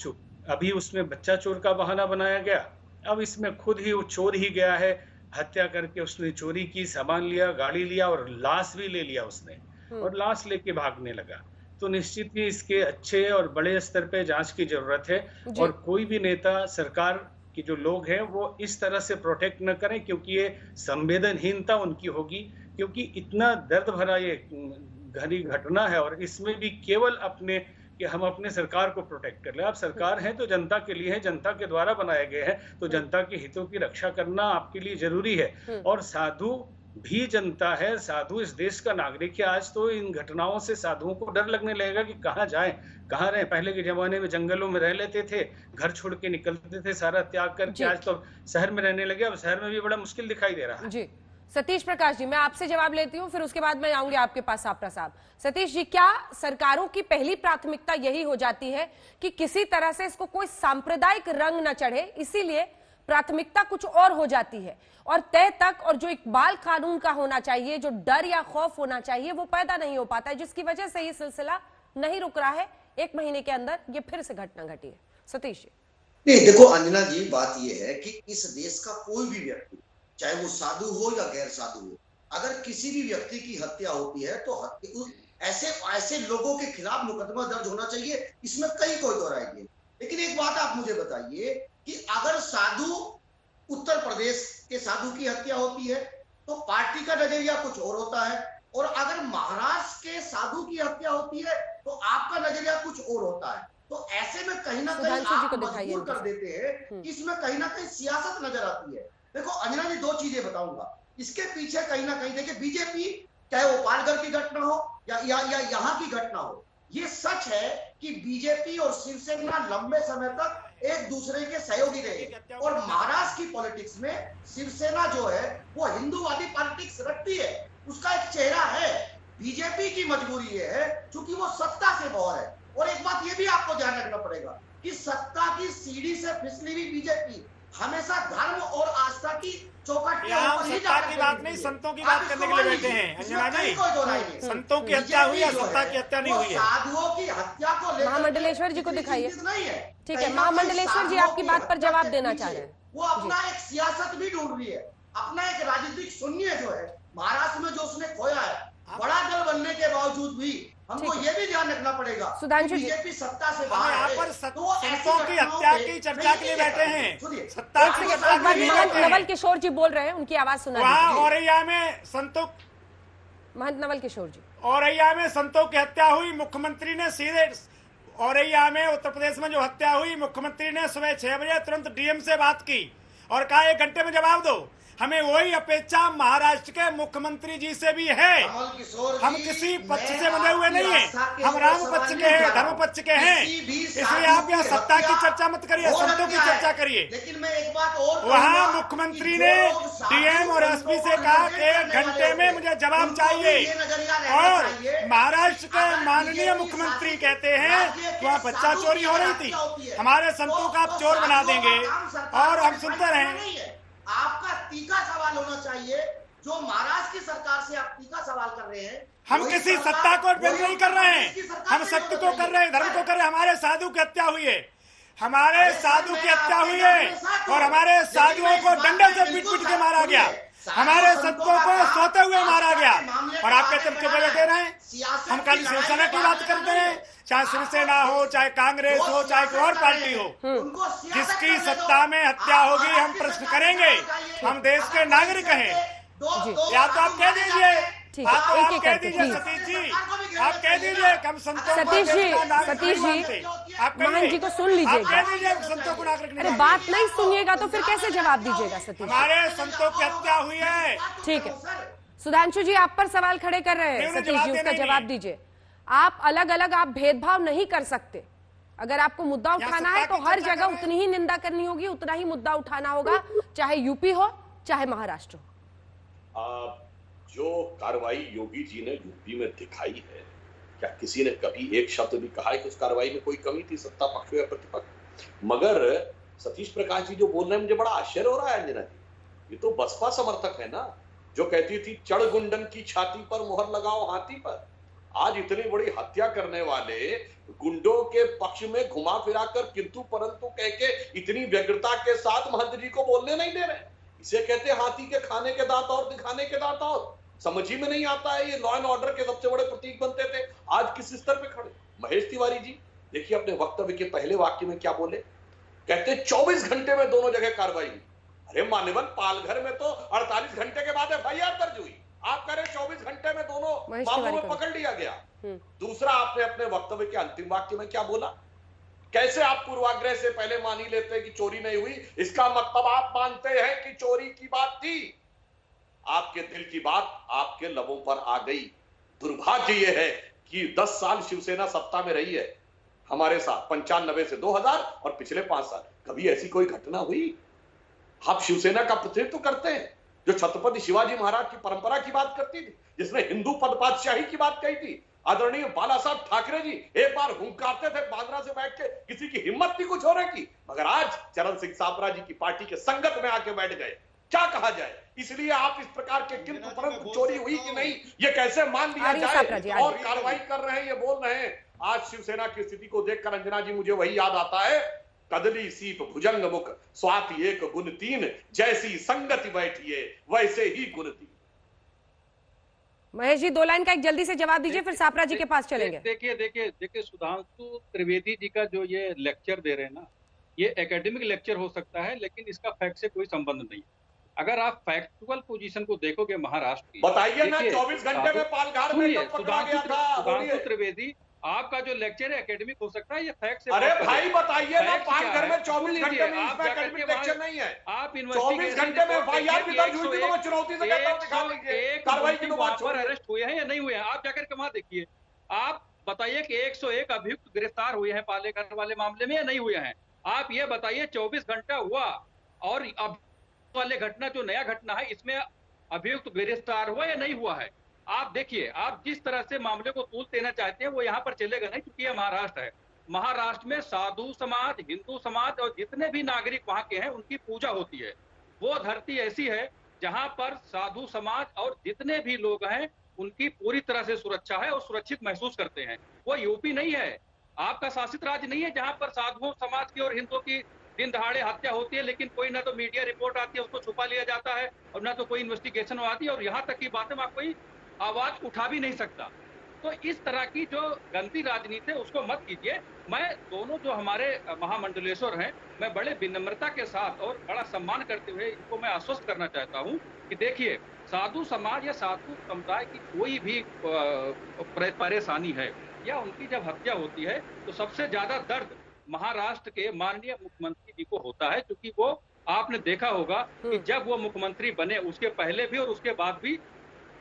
[SPEAKER 9] अभी उसमें बच्चा चोर का बहाना बनाया गया, अब इसमें खुद ही वो चोर ही गया है, हत्या करके उसने चोरी की, सामान लिया, गाड़ी लिया और लाश भी ले लिया उसने, और लाश लेके भागने लगा। तो निश्चित ही इसके अच्छे और बड़े स्तर पे जांच की जरूरत है। और कोई भी नेता, सरकार के जो लोग हैं, वो इस तरह से प्रोटेक्ट न करें, क्योंकि ये संवेदनहीनता उनकी होगी। क्योंकि इतना दर्द भरा ये घनी घटना है और इसमें भी केवल अपने कि हम अपने सरकार को प्रोटेक्ट कर ले। आप सरकार है तो जनता के लिए है, जनता के द्वारा बनाए गए हैं, तो जनता के हितों की रक्षा करना आपके लिए जरूरी है। और साधु भी जनता है, साधु इस देश का नागरिक है। आज तो इन घटनाओं से साधुओं को डर लगने लगेगा कि कहाँ जाएं, कहाँ रहें। पहले के जमाने में जंगलों में रह लेते थे, घर छोड़ के निकलते थे सारा त्याग करके, आज तो शहर में रहने लगे। अब शहर में भी बड़ा मुश्किल दिखाई दे रहा है।
[SPEAKER 4] जी सतीश प्रकाश जी, मैं आपसे जवाब लेती हूं, फिर उसके बाद मैं आऊंगी आपके पास सापरा साहब। सतीश जी, क्या सरकारों की पहली प्राथमिकता यही हो जाती है कि किसी तरह से इसको कोई सांप्रदायिक रंग न चढ़े, इसीलिए प्राथमिकता कुछ और हो जाती है, और तय तक और जो इकबाल कानून का होना चाहिए, जो डर या खौफ होना चाहिए, वो पैदा नहीं हो पाता है, जिसकी वजह से ये सिलसिला नहीं रुक रहा है। 1 महीने के अंदर ये फिर से घटना घटी है। सतीश जी।
[SPEAKER 10] नहीं, देखो अंजना जी, बात यह है कि इस देश का कोई भी व्यक्ति, चाहे वो साधु हो या गैर साधु हो, अगर किसी भी व्यक्ति की हत्या होती है तो ऐसे लोगों के खिलाफ मुकदमा दर्ज होना चाहिए, इसमें कोई दो राय नहीं। लेकिन एक बात आप मुझे बताइए कि अगर साधु उत्तर प्रदेश के साधु की हत्या होती है तो पार्टी का नजरिया कुछ और होता है, और अगर महाराष्ट्र के साधु की हत्या होती है तो आपका नजरिया कुछ और होता है। तो ऐसे में कहीं ना कहीं आप मजबूर कर देते हैं, इसमें कहीं ना कहीं सियासत नजर आती है। देखो अंजना जी, 2 चीजें बताऊंगा इसके पीछे। कहीं ना कहीं देखिए, बीजेपी चाहे वो पालघर की घटना हो या यहाँ की घटना हो, ये सच है कि बीजेपी और शिवसेना लंबे समय तक एक दूसरे के सहयोगी रहे, और महाराष्ट्र की पॉलिटिक्स में शिवसेना जो है वो हिंदूवादी पॉलिटिक्स रखती है, उसका एक चेहरा है। बीजेपी की मजबूरी ये है क्योंकि वो सत्ता से बाहर है। और एक बात ये भी आपको ध्यान रखना पड़ेगा कि सत्ता की सीढ़ी से फिसली हुई बीजेपी हमेशा धर्म और आस्था की चौखट
[SPEAKER 8] की बात नहीं, संतों की बात करने के लिए बैठे हैं। अंजना जी, संतों की हत्या हुई या सत्ता की हत्या नहीं हुई है?
[SPEAKER 10] साधुओं की हत्या को लेकर
[SPEAKER 4] महामंडलेश्वर जी को दिखाइए। ठीक है, महामंडलेश्वर जी आपकी बात पर जवाब देना चाह रहे हैं।
[SPEAKER 10] वो अपना एक सियासत भी ढूंढ रही है, अपना एक राजनीतिक शून्य जो है महाराष्ट्र में जो उसने खोया है, बड़ा दल बनने के बावजूद भी हमको ये भी ध्यान रखना पड़ेगा
[SPEAKER 4] सुधांशु जी,
[SPEAKER 10] बीजेपी सत्ता से बाहर
[SPEAKER 8] यहाँ पर संतों की हत्या की चर्चा के लिए बैठे हैं। सत्ता की
[SPEAKER 4] महंत नवल किशोर जी बोल रहे हैं, उनकी आवाज सुना
[SPEAKER 8] वहाँ औरैया में संतों,
[SPEAKER 4] महंत नवल किशोर जी,
[SPEAKER 8] औरैया में संतों की हत्या हुई। मुख्यमंत्री ने सीधे औरैया में, उत्तर प्रदेश में जो हत्या हुई, मुख्यमंत्री ने सुबह 6 बजे तुरंत डीएम से बात की और कहा 1 घंटे में जवाब दो। हमें वही अपेक्षा महाराष्ट्र के मुख्यमंत्री जी से भी है। हम किसी पक्ष से बंधे हुए नहीं हैं, हम राम पक्ष के हैं, धर्म पक्ष के हैं। इसलिए आप यहाँ सत्ता की चर्चा मत करिए, संतों की चर्चा करिए।
[SPEAKER 10] लेकिन मैं एक बात और,
[SPEAKER 8] वहाँ मुख्यमंत्री ने डीएम और एसपी से कहा कि 1 घंटे में मुझे जवाब चाहिए, और महाराष्ट्र के माननीय मुख्यमंत्री कहते हैं वहाँ बच्चा चोरी हो रही थी, हमारे संतों का आप चोर बना देंगे, और हम सुनते रहे।
[SPEAKER 10] आपका तीखा सवाल होना चाहिए, जो महाराष्ट्र की सरकार से आप तीखा सवाल कर रहे हैं।
[SPEAKER 8] हम किसी सत्ता को व्यंग नहीं कर रहे हैं, हम सत्य को कर रहे हैं, धर्म को कर रहे हैं। हमारे साधु की हत्या हुई है, हमारे साधु की हत्या हुई है, और हमारे साधुओं को डंडे से पीट पीट के मारा गया, हमारे संतों को सोते हुए मारा गया, और आप कहते हैं चुप बैठे रहे। हम कल शिवसेना की बात करते हैं, चाहे शिवसेना हो, चाहे कांग्रेस हो, चाहे कोई और पार्टी हो, जिसकी सत्ता में हत्या होगी हम प्रश्न करेंगे। हम देश के नागरिक हैं, या तो आप कह दीजिए, आप कह दीजिए सतीश जी, आप कह दीजिए हम संतों को
[SPEAKER 4] सतीश जी, महंत जी को सुन लीजिएगा।
[SPEAKER 8] संतों को नागरिक नहीं,
[SPEAKER 4] अरे बात नहीं सुनिएगा तो फिर कैसे जवाब दीजिएगा सतीश?
[SPEAKER 8] हमारे संतों की हत्या हुई है।
[SPEAKER 4] ठीक है, सुधांशु जी आप पर सवाल खड़े कर रहे हैं, सतीश जी उसका जवाब दीजिए। आप अलग अलग आप भेदभाव नहीं कर सकते। अगर आपको मुद्दा उठाना है तो हर जगह उतनी ही निंदा करनी होगी, उतना ही मुद्दा उठाना होगा, चाहे यूपी हो चाहे महाराष्ट्र हो।
[SPEAKER 5] जो कार्रवाई योगी जी ने यूपी में दिखाई है, क्या किसी ने कभी एक शब्द भी कहा है कि उस कार्रवाई में कोई कमी थी, सत्ता पक्ष या प्रतिपक्ष? मगर सतीश प्रकाश जी जो बोल रहे हैं, मुझे बड़ा आश्चर्य हो रहा है अंजना जी, ये तो बसपा समर्थक है ना, जो कहती थी चढ़ गुंडन की छाती पर मोहर लगाओ हाथी पर। आज इतनी बड़ी हत्या करने वाले गुंडों के पक्ष में घुमा फिरा कर किंतु परंतु कह के इतनी व्यग्रता के साथ महंत जी को बोलने नहीं दे रहे। इसे कहते हैं हाथी के खाने के दांत और दिखाने के दांत और। समझ ही में नहीं आता है, ये लॉ एंड ऑर्डर के सबसे बड़े प्रतीक बनते थे, आज किस स्तर पे खड़े। महेश तिवारी जी देखिए अपने वक्तव्य के पहले वाक्य में क्या बोले, कहते 24 घंटे में दोनों जगह कार्रवाई हुई। अरे मान्यवन, पालघर में तो 48 घंटे के बाद एफआईआर दर्ज हुई, आप कह रहे 24 घंटे में दोनों मामलों में पकड़ लिया गया। दूसरा, आपने अपने वक्तव्य के अंतिम वाक्य में क्या बोला, कैसे आप पूर्वाग्रह से पहले मान ही लेते हैं कि चोरी नहीं हुई, इसका मतलब आप मानते हैं कि चोरी की बात थी। आपके दिल की बात आपके लबों पर आ गई। दुर्भाग्य यह है कि 10 साल शिवसेना सत्ता में रही है हमारे साथ, 95 से 2000 और पिछले 5 साल, कभी ऐसी कोई घटना हुई? आप शिवसेना का प्रतिनिधित्व करते हैं, जो छत्रपति शिवाजी महाराज की परंपरा की बात करती थी, जिसने हिंदू पद पातशाही की बात कही थी। आदरणीय बाला साहब ठाकरे जी एक बार हुंकारते थे बांद्रा से बैठ के, किसी की हिम्मत थी कुछ होने की, मगर आज चरण सिंह सापरा जी की पार्टी के संगत में आके बैठ गए। क्या कहा जाए? इसलिए आप इस प्रकार के किंतु परंतु चोरी हुई कि नहीं ये कैसे मान लिया जाए और कार्रवाई कर रहे हैं, ये बोल रहे हैं। आज शिवसेना की स्थिति को देखकर अंजना जी मुझे वही याद आता है, कदली सीप भुजंग मुख स्वाति एक गुण तीन, जैसी संगति बैठिए वैसे ही गुण तीन।
[SPEAKER 4] महेश जी 2 लाइन का एक जल्दी से जवाब दीजिए, फिर सापरा जी के पास चलेंगे।
[SPEAKER 7] देखिए सुधांशु त्रिवेदी जी का जो ये लेक्चर दे रहे हैं ना, ये एकेडमिक लेक्चर हो सकता है, लेकिन इसका फैक्ट से कोई संबंध नहीं। अगर आप फैक्चुअल पोजीशन को देखोगे महाराष्ट्र की,
[SPEAKER 5] बताइए ना 24 घंटे में पालघर में कब पकड़ा गया था?
[SPEAKER 7] सुधांशु त्रिवेदी, आपका जो लेक्चर है एकेडमिक हो सकता है, ये फैक्ट से।
[SPEAKER 5] अरे भाई बताइए ना, पालघर में 24 घंटे में एकेडमिक लेक्चर नहीं है।
[SPEAKER 7] आप
[SPEAKER 5] 24 घंटे में एफआईआर भी दर्ज हुई थी, तो मैं चुनौती से कहता हूं दिखा लीजिए कार्रवाई की तो बात छोड़।
[SPEAKER 7] अरेस्ट हुए हैं या नहीं हुए हैं, आप जाकर के वहां देखिए। आप बताइए कि 101 अभियुक्त गिरफ्तार हुए हैं पालेकर वाले मामले में या नहीं हुए हैं। आप ये बताइए 24 घंटा हुआ और अब वाले घटना जो नया घटना है इसमें अभियुक्त गिरफ्तार हुआ या नहीं हुआ है। आप देखिए, आप जिस तरह से मामले को तूल देना चाहते हैं वो यहाँ पर चलेगा नहीं, क्योंकि ये महाराष्ट्र है। महाराष्ट्र में साधु समाज, हिंदू समाज और जितने भी नागरिक वहां के हैं उनकी पूजा होती है। वो धरती ऐसी है जहां पर साधु समाज और जितने भी लोग हैं उनकी पूरी तरह से सुरक्षा है और सुरक्षित महसूस करते हैं। वो यूपी नहीं है, आपका शासित राज्य नहीं है जहां पर साधुओं समाज की और हिंदुओं की दिन दहाड़े हत्या होती है, लेकिन कोई ना तो मीडिया रिपोर्ट आती है उसको छुपा लिया जाता है और ना तो कोई इन्वेस्टिगेशन आती है, और यहाँ तक की बातें में आप कोई आवाज उठा भी नहीं सकता। तो इस तरह की जो गंदी राजनीति है उसको मत कीजिए। मैं दोनों जो हमारे महामंडलेश्वर हैं, मैं बड़े विनम्रता के साथ और बड़ा सम्मान करते हुए इनको मैं आश्वस्त करना चाहता हूं कि देखिए, साधु समाज या साधु समुदाय की कोई भी परेशानी है या उनकी जब हत्या होती है तो सबसे ज्यादा दर्द महाराष्ट्र के माननीय मुख्यमंत्री जी को होता है, क्योंकि वो आपने देखा होगा कि जब वो मुख्यमंत्री बने उसके पहले भी और उसके बाद भी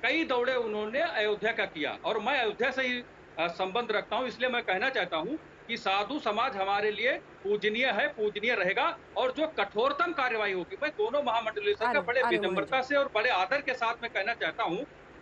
[SPEAKER 7] कई दौड़े उन्होंने अयोध्या का किया, और मैं अयोध्या से ही संबंध रखता हूं। इसलिए मैं कहना चाहता हूं कि साधु समाज हमारे लिए पूजनीय है, पूजनीय रहेगा, और जो कठोरतम कार्रवाई होगी, मैं दोनों महामंडलेश्वर का बड़े विनम्रता से और बड़े आदर के साथ मैं कहना चाहता हूं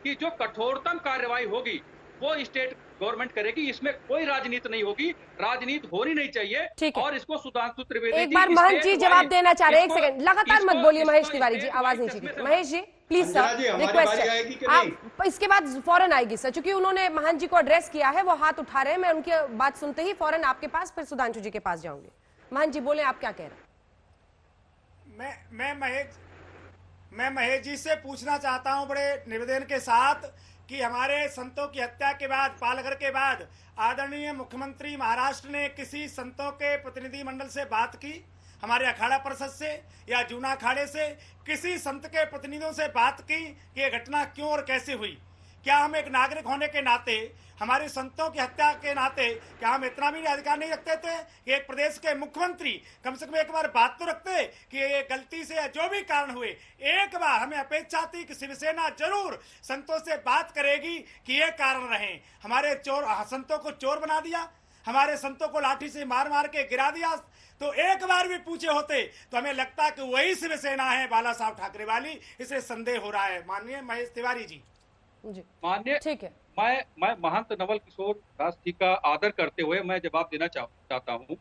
[SPEAKER 7] कि जो कठोरतम कार्रवाई होगी वो स्टेट गवर्नमेंट करेगी, इसमें कोई राजनीति नहीं होगी, राजनीति होनी नहीं चाहिए। और इसको सुधांशु त्रिवेदी
[SPEAKER 4] एक बार महंत जी जवाब देना चाह रहे हैं। एक सेकंड लगातार मत बोलिए महेश तिवारी जी, आवाज नहीं चाहिए। Mahesh ji please sir, request है, आप इसके बाद फौरन आएगी सर, क्योंकि उन्होंने महंत जी को एड्रेस किया है, वो हाथ उठा रहे हैं। मैं उनकी बात सुनते ही फौरन आपके पास, फिर सुधांशु जी के पास जाऊंगी। महंत जी बोले, आप क्या कह रहे हैं?
[SPEAKER 8] मैं महेश जी से पूछना चाहता हूं बड़े निवेदन के साथ कि हमारे संतों की हत्या के बाद, पालघर के बाद, आदरणीय मुख्यमंत्री महाराष्ट्र ने किसी संतों के प्रतिनिधि मंडल से बात की? हमारे अखाड़ा परिषद से या जूना अखाड़े से किसी संत के प्रतिनिधियों से बात की कि यह घटना क्यों और कैसे हुई? क्या हम एक नागरिक होने के नाते, हमारे संतों की हत्या के नाते, क्या हम इतना भी अधिकार नहीं रखते थे कि एक प्रदेश के मुख्यमंत्री कम से कम एक बार बात तो रखते कि ये गलती से जो भी कारण हुए, एक बार हमें अपेक्षा थी कि शिवसेना जरूर संतों से बात करेगी कि ये कारण रहे। हमारे संतों को चोर बना दिया, हमारे संतों को लाठी से मार मार के गिरा दिया। तो एक बार भी पूछे होते तो हमें लगता कि वही शिवसेना है बाला साहब ठाकरे वाली, इसे संदेह हो रहा है। माननीय महेश तिवारी जी।
[SPEAKER 7] माननीय, ठीक है, मैं महंत नवल किशोर दास जी का आदर करते हुए मैं जवाब देना चाहता हूं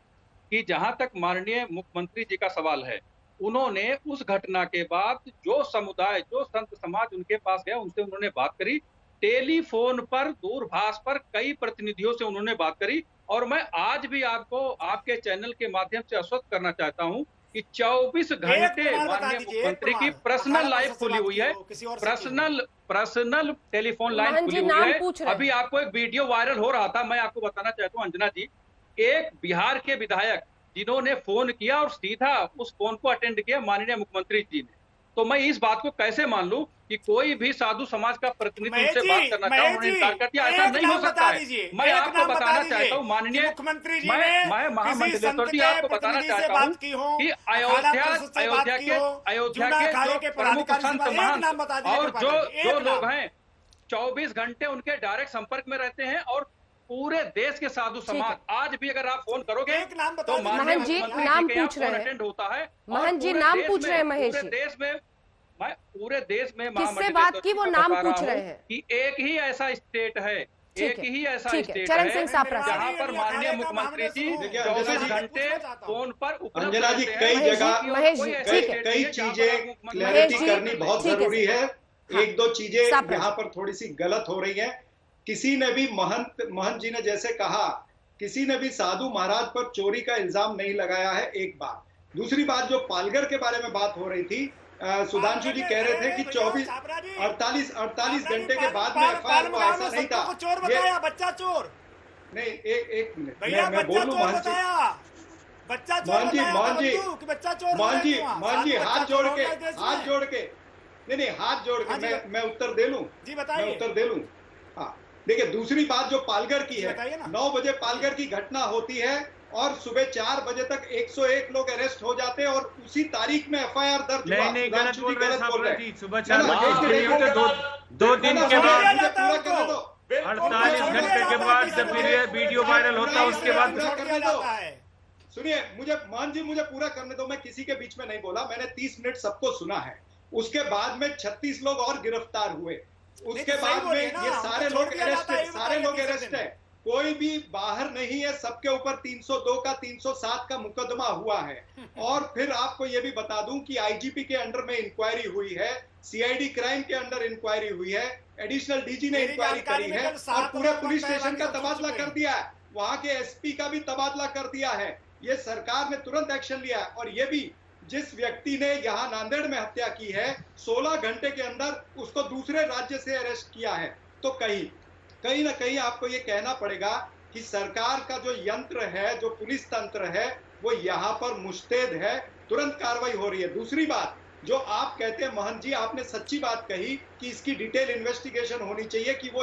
[SPEAKER 7] कि जहां तक माननीय मुख्यमंत्री जी का सवाल है, उन्होंने उस घटना के बाद जो समुदाय, जो संत समाज उनके पास गया, उनसे उन्होंने बात करी। टेलीफोन पर, दूरभाष पर कई प्रतिनिधियों से उन्होंने बात करी, और मैं आज भी आपको आपके चैनल के माध्यम से आश्वस्त करना चाहता हूं कि 24 घंटे माननीय मुख्यमंत्री की पर्सनल लाइफ खुली हुई है, पर्सनल टेलीफोन लाइन खुली हुई है। अभी आपको एक वीडियो वायरल हो रहा था, मैं आपको बताना चाहता हूं अंजना जी, एक बिहार के विधायक जिन्होंने फोन किया और सीधा उस फोन को अटेंड किया माननीय मुख्यमंत्री जी ने। तो मैं इस बात को कैसे मान लूं कि कोई भी साधु समाज का प्रतिनिधि उनसे बात करना चाहे, उन्होंने इनकार कर दिया? ऐसा नहीं हो सकता है। मैं आपको बताना चाहता हूँ माननीय मुख्यमंत्री जी, मैं महामंडलेश्वर जी आपको बताना चाहता हूँ कि अयोध्या के प्रमुख संत महंत और जो लोग हैं 24 घंटे उनके डायरेक्ट संपर्क में रहते हैं, और पूरे देश के साधु समाज आज भी अगर आप फोन करोगे तो
[SPEAKER 4] महंत जी नाम पूछ रहे हैं,
[SPEAKER 7] अटेंड होता है।
[SPEAKER 4] महंत जी नाम पूछ रहे हैं महेश जी।
[SPEAKER 7] देश में मैं पूरे देश में
[SPEAKER 4] किससे बात की, वो नाम पूछ रहे हैं
[SPEAKER 7] कि एक ही ऐसा स्टेट है, एक ही ऐसा स्टेट
[SPEAKER 4] चरण सिंह सापरा
[SPEAKER 7] जहाँ पर माननीय मुख्यमंत्री जी 24 घंटे फोन पर उपलब्ध
[SPEAKER 6] अंजना जी,
[SPEAKER 7] रहते हैं।
[SPEAKER 6] कई जगह कई चीजें क्लैरिटी करनी बहुत जरूरी है। एक दो चीजें यहाँ पर थोड़ी सी गलत हो रही है। किसी ने भी महंत जी ने जैसे कहा, किसी ने भी साधु महाराज पर चोरी का इल्जाम नहीं लगाया है, एक बात। दूसरी बात, जो पालघर के बारे में बात हो रही थी, सुधांशु जी कह रहे थे कि 48 घंटे के बाद में एफआईआर हुआ, ऐसा नहीं था।
[SPEAKER 8] चोर बताया, बच्चा चोर
[SPEAKER 6] नहीं, एक मिनट मैं
[SPEAKER 8] बोलूं। महंत जी, बच्चा चोर
[SPEAKER 6] मान जी हाथ जोड़ के नहीं हाथ जोड़ के मैं उत्तर दे लूं जी, बताइए। मैं उत्तर दे लूं। हाँ, देखिए, दूसरी बात जो पालघर की है, 9 बजे पालघर की घटना होती है और सुबह 4 बजे तक 101 लोग अरेस्ट हो जाते हैं और उसी तारीख में एफआईआर दर्ज हुआ।
[SPEAKER 11] नहीं, गलत बोल रहे हैं। सुबह 4 बजे दो दिन के बाद 48 घंटे के बाद जब वीडियो वायरल होता है, उसके बाद
[SPEAKER 6] सुनिए, मुझे पूरा करने दो। मैं किसी के बीच में नहीं बोला, मैंने 30 मिनट सबको सुना है। उसके बाद में 36 लोग और गिरफ्तार हुए। उसके बाद में ये सारे लोग अरेस्ट है, कोई भी बाहर नहीं है। सबके ऊपर 302 का 307 का मुकदमा हुआ है। और फिर आपको ये भी बता दूं कि आईजीपी के अंडर में इंक्वायरी हुई है, सीआईडी क्राइम के अंडर इंक्वायरी हुई है, एडिशनल डीजी ने इंक्वायरी करी है और पूरे पुलिस स्टेशन का तबादला कर दिया है, वहां के एसपी का भी तबादला कर दिया है। ये सरकार ने तुरंत एक्शन लिया है। और ये भी, जिस व्यक्ति ने यहाँ नांदेड़ में हत्या की है, 16 घंटे के अंदर उसको दूसरे राज्य से अरेस्ट किया है। तो कहीं ना कहीं आपको ये कहना पड़ेगा कि सरकार का जो यंत्र है, जो पुलिस तंत्र है, वो यहाँ पर मुस्तैद है, तुरंत कार्रवाई हो रही है। दूसरी बात, जो आप कहते हैं महंत जी, आपने सच्ची बात कही कि इसकी डिटेल इन्वेस्टिगेशन होनी चाहिए कि वो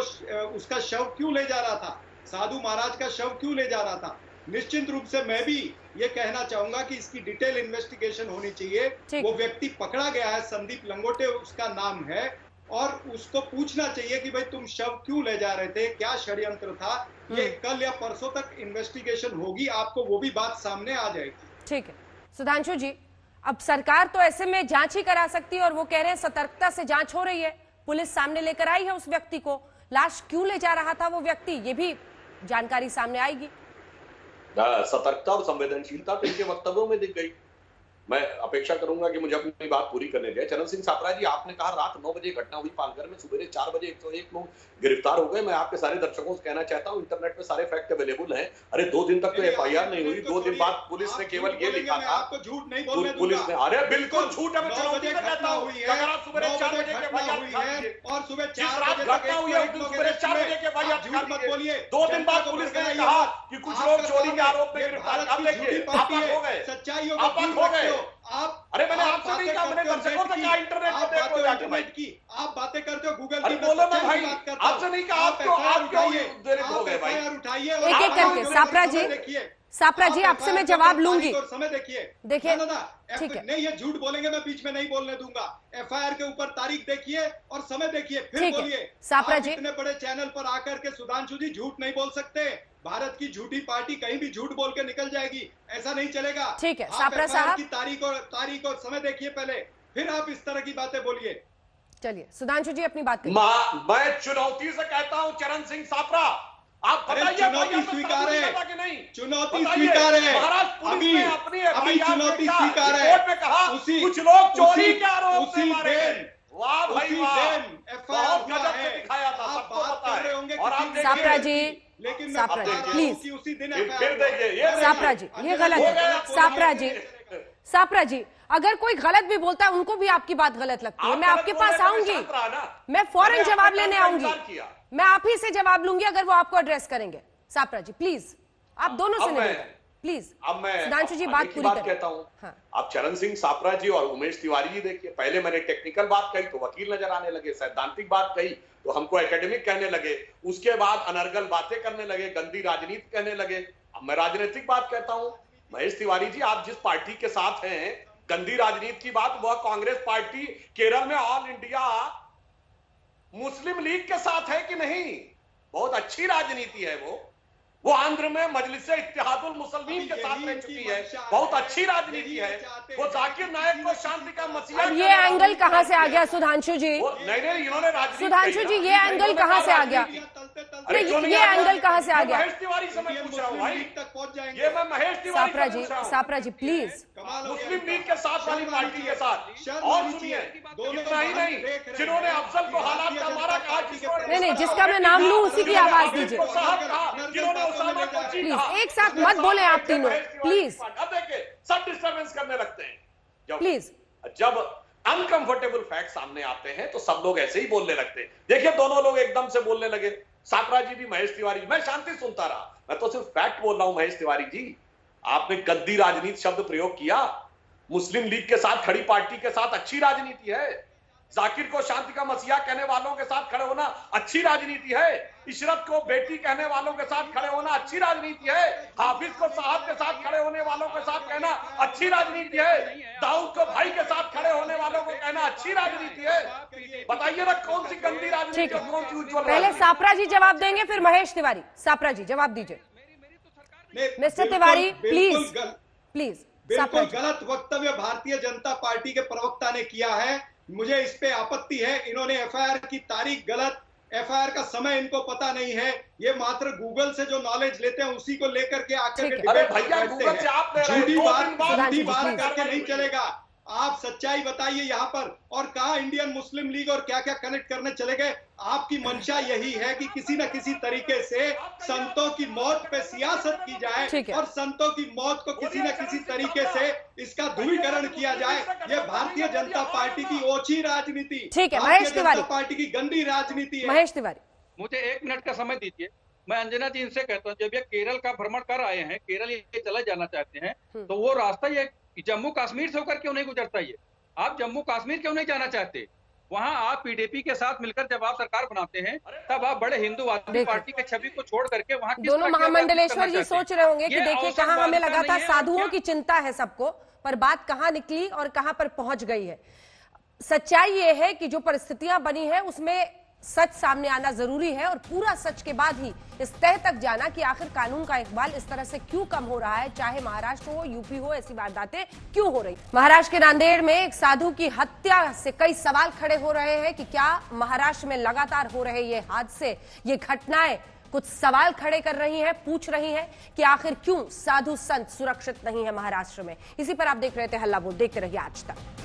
[SPEAKER 6] उसका शव क्यों ले जा रहा था, साधु महाराज का शव क्यों ले जा रहा था। निश्चित रूप से मैं भी ये कहना चाहूंगा कि इसकी डिटेल इन्वेस्टिगेशन होनी चाहिए। वो व्यक्ति पकड़ा गया है, संदीप लंगोटे उसका नाम है, और उसको पूछना चाहिए कि भाई तुम शव क्यों ले जा रहे थे, क्या षड्यंत्र था। ये कल या परसों तक इन्वेस्टिगेशन होगी, आपको वो भी बात सामने आ जाएगी।
[SPEAKER 4] ठीक है सुधांशु जी, अब सरकार तो ऐसे में जांच ही करा सकती है और वो कह रहे हैं सतर्कता से जांच हो रही है, पुलिस सामने लेकर आई है उस व्यक्ति को। लाश क्यों ले जा रहा था वो व्यक्ति, ये भी जानकारी सामने आएगी।
[SPEAKER 5] सतर्कता और संवेदनशीलता तो इनके वक्तव्यों में दिख गई। मैं अपेक्षा करूंगा कि मुझे अपनी बात पूरी करने दें। चरण सिंह सापरा जी, आपने कहा रात 9 बजे घटना हुई पालघर में, सुबह 4 बजे 101 लोग गिरफ्तार हो गए। मैं आपके सारे दर्शकों से कहना चाहता हूं, इंटरनेट पे सारे फैक्ट अवेलेबल हैं। अरे 2 दिन तक तो एफआईआर नहीं हुई, 2 दिन बाद पुलिस ने केवल ये लिखा था,
[SPEAKER 6] झूठ नहीं बोलने
[SPEAKER 5] पुलिस ने, अरे बिल्कुल झूठ है, मैं चुनौती में कहता हूं। अगर आप सुबह 4 बजे के बाद
[SPEAKER 6] और सुबह
[SPEAKER 5] जिस रात घटना हुई है, सुबह 4 बजे के बाद
[SPEAKER 6] झूठ मत बोलिए।
[SPEAKER 5] 2 दिन बाद पुलिस ने कहा कि कुछ लोग चोरी के आरोप में गिरफ्तार। अब देखिए आप हो गए,
[SPEAKER 6] सच्चाइयों
[SPEAKER 5] आप हो गए।
[SPEAKER 6] आप,
[SPEAKER 5] अरे मैंने आपसे नहीं कहा, मैंने दर्शकों से कहा इंटरनेट पे देखो जाके भाई।
[SPEAKER 6] आप बातें करते हो गूगल
[SPEAKER 5] अरे बोलो ना भाई, आपसे नहीं कहा, आप क्यों देर हो गए भाई।
[SPEAKER 6] उठाइए
[SPEAKER 4] एक एक करके। सापरा जी आपसे मैं जवाब लूंगी।
[SPEAKER 6] समय देखिए
[SPEAKER 4] ठीक है,
[SPEAKER 6] नहीं ये झूठ बोलेंगे, मैं बीच में नहीं बोलने दूंगा। एफआईआर के ऊपर तारीख देखिए और समय देखिए, फिर बोलिए।
[SPEAKER 4] सापरा जी,
[SPEAKER 6] इतने बड़े चैनल पर आकर के सुधांशु जी झूठ नहीं बोल सकते। भारत की झूठी पार्टी कहीं भी झूठ बोल के निकल जाएगी, ऐसा नहीं चलेगा।
[SPEAKER 4] ठीक है सापरा साहब,
[SPEAKER 6] की तारीख और समय देखिए पहले, फिर आप इस तरह की बातें बोलिए।
[SPEAKER 4] चलिए सुधांशु जी अपनी बात करिए।
[SPEAKER 5] मैं चुनौती से कहता हूं चरण सिंह सापरा, आप बताइए
[SPEAKER 6] चुनौती स्वीकार है कि नहीं? चुनौती स्वीकार है,
[SPEAKER 5] अभी
[SPEAKER 6] अभी चुनौती स्वीकार है।
[SPEAKER 5] कुछ लोग चोरी के आरोप में मारे गए। वाह भाई वाह,
[SPEAKER 6] बहुत गजब से दिखाया था, सबको पता है। और आप
[SPEAKER 4] सापरा जी,
[SPEAKER 6] लेकिन
[SPEAKER 4] सापरा जी प्लीज,
[SPEAKER 6] उसी दिन
[SPEAKER 4] सापरा जी ये गलत है। सापरा जी अगर कोई गलत भी बोलता है उनको भी आपकी बात गलत लगती है, मैं आपके पास आऊंगी, मैं फौरन जवाब लेने आऊंगी, मैं आप ही से जवाब लूंगी अगर वो आपको एड्रेस करेंगे। सापरा जी प्लीज, आप दोनों से निवेदन प्लीज।
[SPEAKER 5] अब मैं
[SPEAKER 4] सुधांशु जी बात पूरी
[SPEAKER 5] कहता हूं। हाँ। आप चरण सिंह सापरा जी और उमेश तिवारी जी देखिए, पहले मैंने टेक्निकल बात कही तो वकील नजर आने लगे, सैद्धांतिक बात कही तो हमको एकेडमिक कहने लगे, उसके बाद अनर्गल बातें करने लगे, गंदी राजनीति कहने लगे। अब मैं राजनीतिक बात कहता हूं। महेश तिवारी जी, आप जिस पार्टी के साथ हैं, गंदी राजनीति की बात, वह कांग्रेस पार्टी केरल में ऑल इंडिया मुस्लिम लीग के साथ है कि नहीं? बहुत अच्छी राजनीति है वो। वो आंध्र में मजलिस इत्तेहादुल मुसलमीन के साथ रह चुकी है, बहुत अच्छी राजनीति है। वो जाकिर नायक को शांति का मसीहा,
[SPEAKER 4] ये एंगल कहां से आ गया सुधांशु जी?
[SPEAKER 5] नहीं, इन्होंने राजनीति,
[SPEAKER 4] सुधांशु जी ये एंगल कहां से आ गया? ये एंगल कहां से आ गया?
[SPEAKER 5] महेश तिवारी से मैं पूछ रहा हूँ भाई, ये मैं महेश तिवारी से पूछ रहा हूँ।
[SPEAKER 4] सापरा जी प्लीज,
[SPEAKER 5] मुस्लिम लीग के साथ वाली पार्टी के साथ, और सुनिए, इतना ही नहीं, जिन्होंने अफजल को हालात का मारा कहा,
[SPEAKER 4] नहीं, जिसका मैं नाम लूं उसी की आवाज दीजिए
[SPEAKER 5] प्लीज।
[SPEAKER 4] एक साथ मत बोले आप तीनों प्लीज।
[SPEAKER 5] अब देखिए सब डिस्टर्बेंस करने लगते हैं
[SPEAKER 4] प्लीज।
[SPEAKER 5] जब अनकंफर्टेबल फैक्ट सामने आते हैं तो सब लोग ऐसे ही बोलने लगते हैं। देखिए दोनों लोग एकदम से बोलने लगे, सापरा जी भी, महेश तिवारी जी। मैं शांति सुनता रहा, मैं तो सिर्फ फैक्ट बोल रहा हूं। महेश तिवारी जी, आपने गद्दी राजनीति शब्द प्रयोग किया। मुस्लिम लीग के साथ खड़ी पार्टी के साथ अच्छी राजनीति है। जाकिर को शांति का मसीहा कहने वालों के साथ खड़े होना अच्छी राजनीति है। इशरत को बेटी कहने वालों के साथ खड़े होना अच्छी राजनीति है। हाफिज को साहब के साथ खड़े होने वालों के साथ कहना अच्छी राजनीति है। दाऊद को भाई के साथ खड़े होने वालों को कहना अच्छी राजनीति है। बताइए ना कौन सी गंदी राजनीति और कौन सी उज्ज्वल?
[SPEAKER 4] पहले सापरा जी जवाब देंगे, फिर महेश तिवारी। सापरा जी जवाब दीजिए। Mister Tiwari please please.
[SPEAKER 6] बिल्कुल गलत वक्तव्य भारतीय जनता पार्टी के प्रवक्ता ने किया है, मुझे इस पे आपत्ति है। इन्होंने एफआईआर की तारीख गलत, एफआईआर का समय इनको पता नहीं है। ये मात्र गूगल से जो नॉलेज लेते हैं उसी को लेकर के आकर के
[SPEAKER 5] अरे भैया गूगल से आप
[SPEAKER 6] झूठी बात करके नहीं चलेगा। आप सच्चाई बताइए यहाँ पर, और कहा इंडियन मुस्लिम लीग और क्या क्या कनेक्ट करने चले गए। आपकी मंशा यही है कि किसी न किसी तरीके से संतों की मौत पे सियासत की जाए और संतों की मौत को किसी न किसी तरीके से इसका ध्रुवीकरण किया जाए। ये भारतीय जनता पार्टी की ओछी राजनीति,
[SPEAKER 4] भारतीय जनता
[SPEAKER 6] पार्टी की गंदी राजनीति है।
[SPEAKER 4] महेश तिवारी,
[SPEAKER 7] मुझे 1 मिनट का समय दीजिए। मैं अंजना जी इनसे कहता हूँ, जब ये केरल का भ्रमण कर आए हैं, केरल ये चला जाना चाहते हैं, तो वो रास्ता ये जम्मू कश्मीर से होकर क्यों नहीं गुजरता? ये आप जम्मू कश्मीर क्यों नहीं जाना चाहते? वहां आप पीडीपी के साथ मिलकर जब आप सरकार बनाते हैं, तब आप बड़े हिंदूवादी पार्टी के छवि को छोड़ करके वहां
[SPEAKER 4] दोनों महामंडलेश्वर जी सोच रहे होंगे कि देखिए कहां हमें लगा था साधुओं की चिंता है सबको, पर बात कहां निकली और कहां पर पहुंच गई है। सच्चाई ये है कि जो परिस्थितियां बनी है उसमें सच सामने आना जरूरी है, और पूरा सच के बाद ही इस तह तक जाना कि आखिर कानून का इकबाल इस तरह से क्यों कम हो रहा है, चाहे महाराष्ट्र हो, यूपी हो, ऐसी वारदातें क्यों हो रही। महाराष्ट्र के नांदेड़ में एक साधु की हत्या से कई सवाल खड़े हो रहे हैं कि क्या महाराष्ट्र में लगातार हो रहे ये हादसे, ये घटनाएं कुछ सवाल खड़े कर रही हैं, पूछ रही हैं कि आखिर क्यों साधु संत सुरक्षित नहीं है महाराष्ट्र में। इसी पर आप देख रहे थे हल्ला बोल, देखते रहिए आज तक।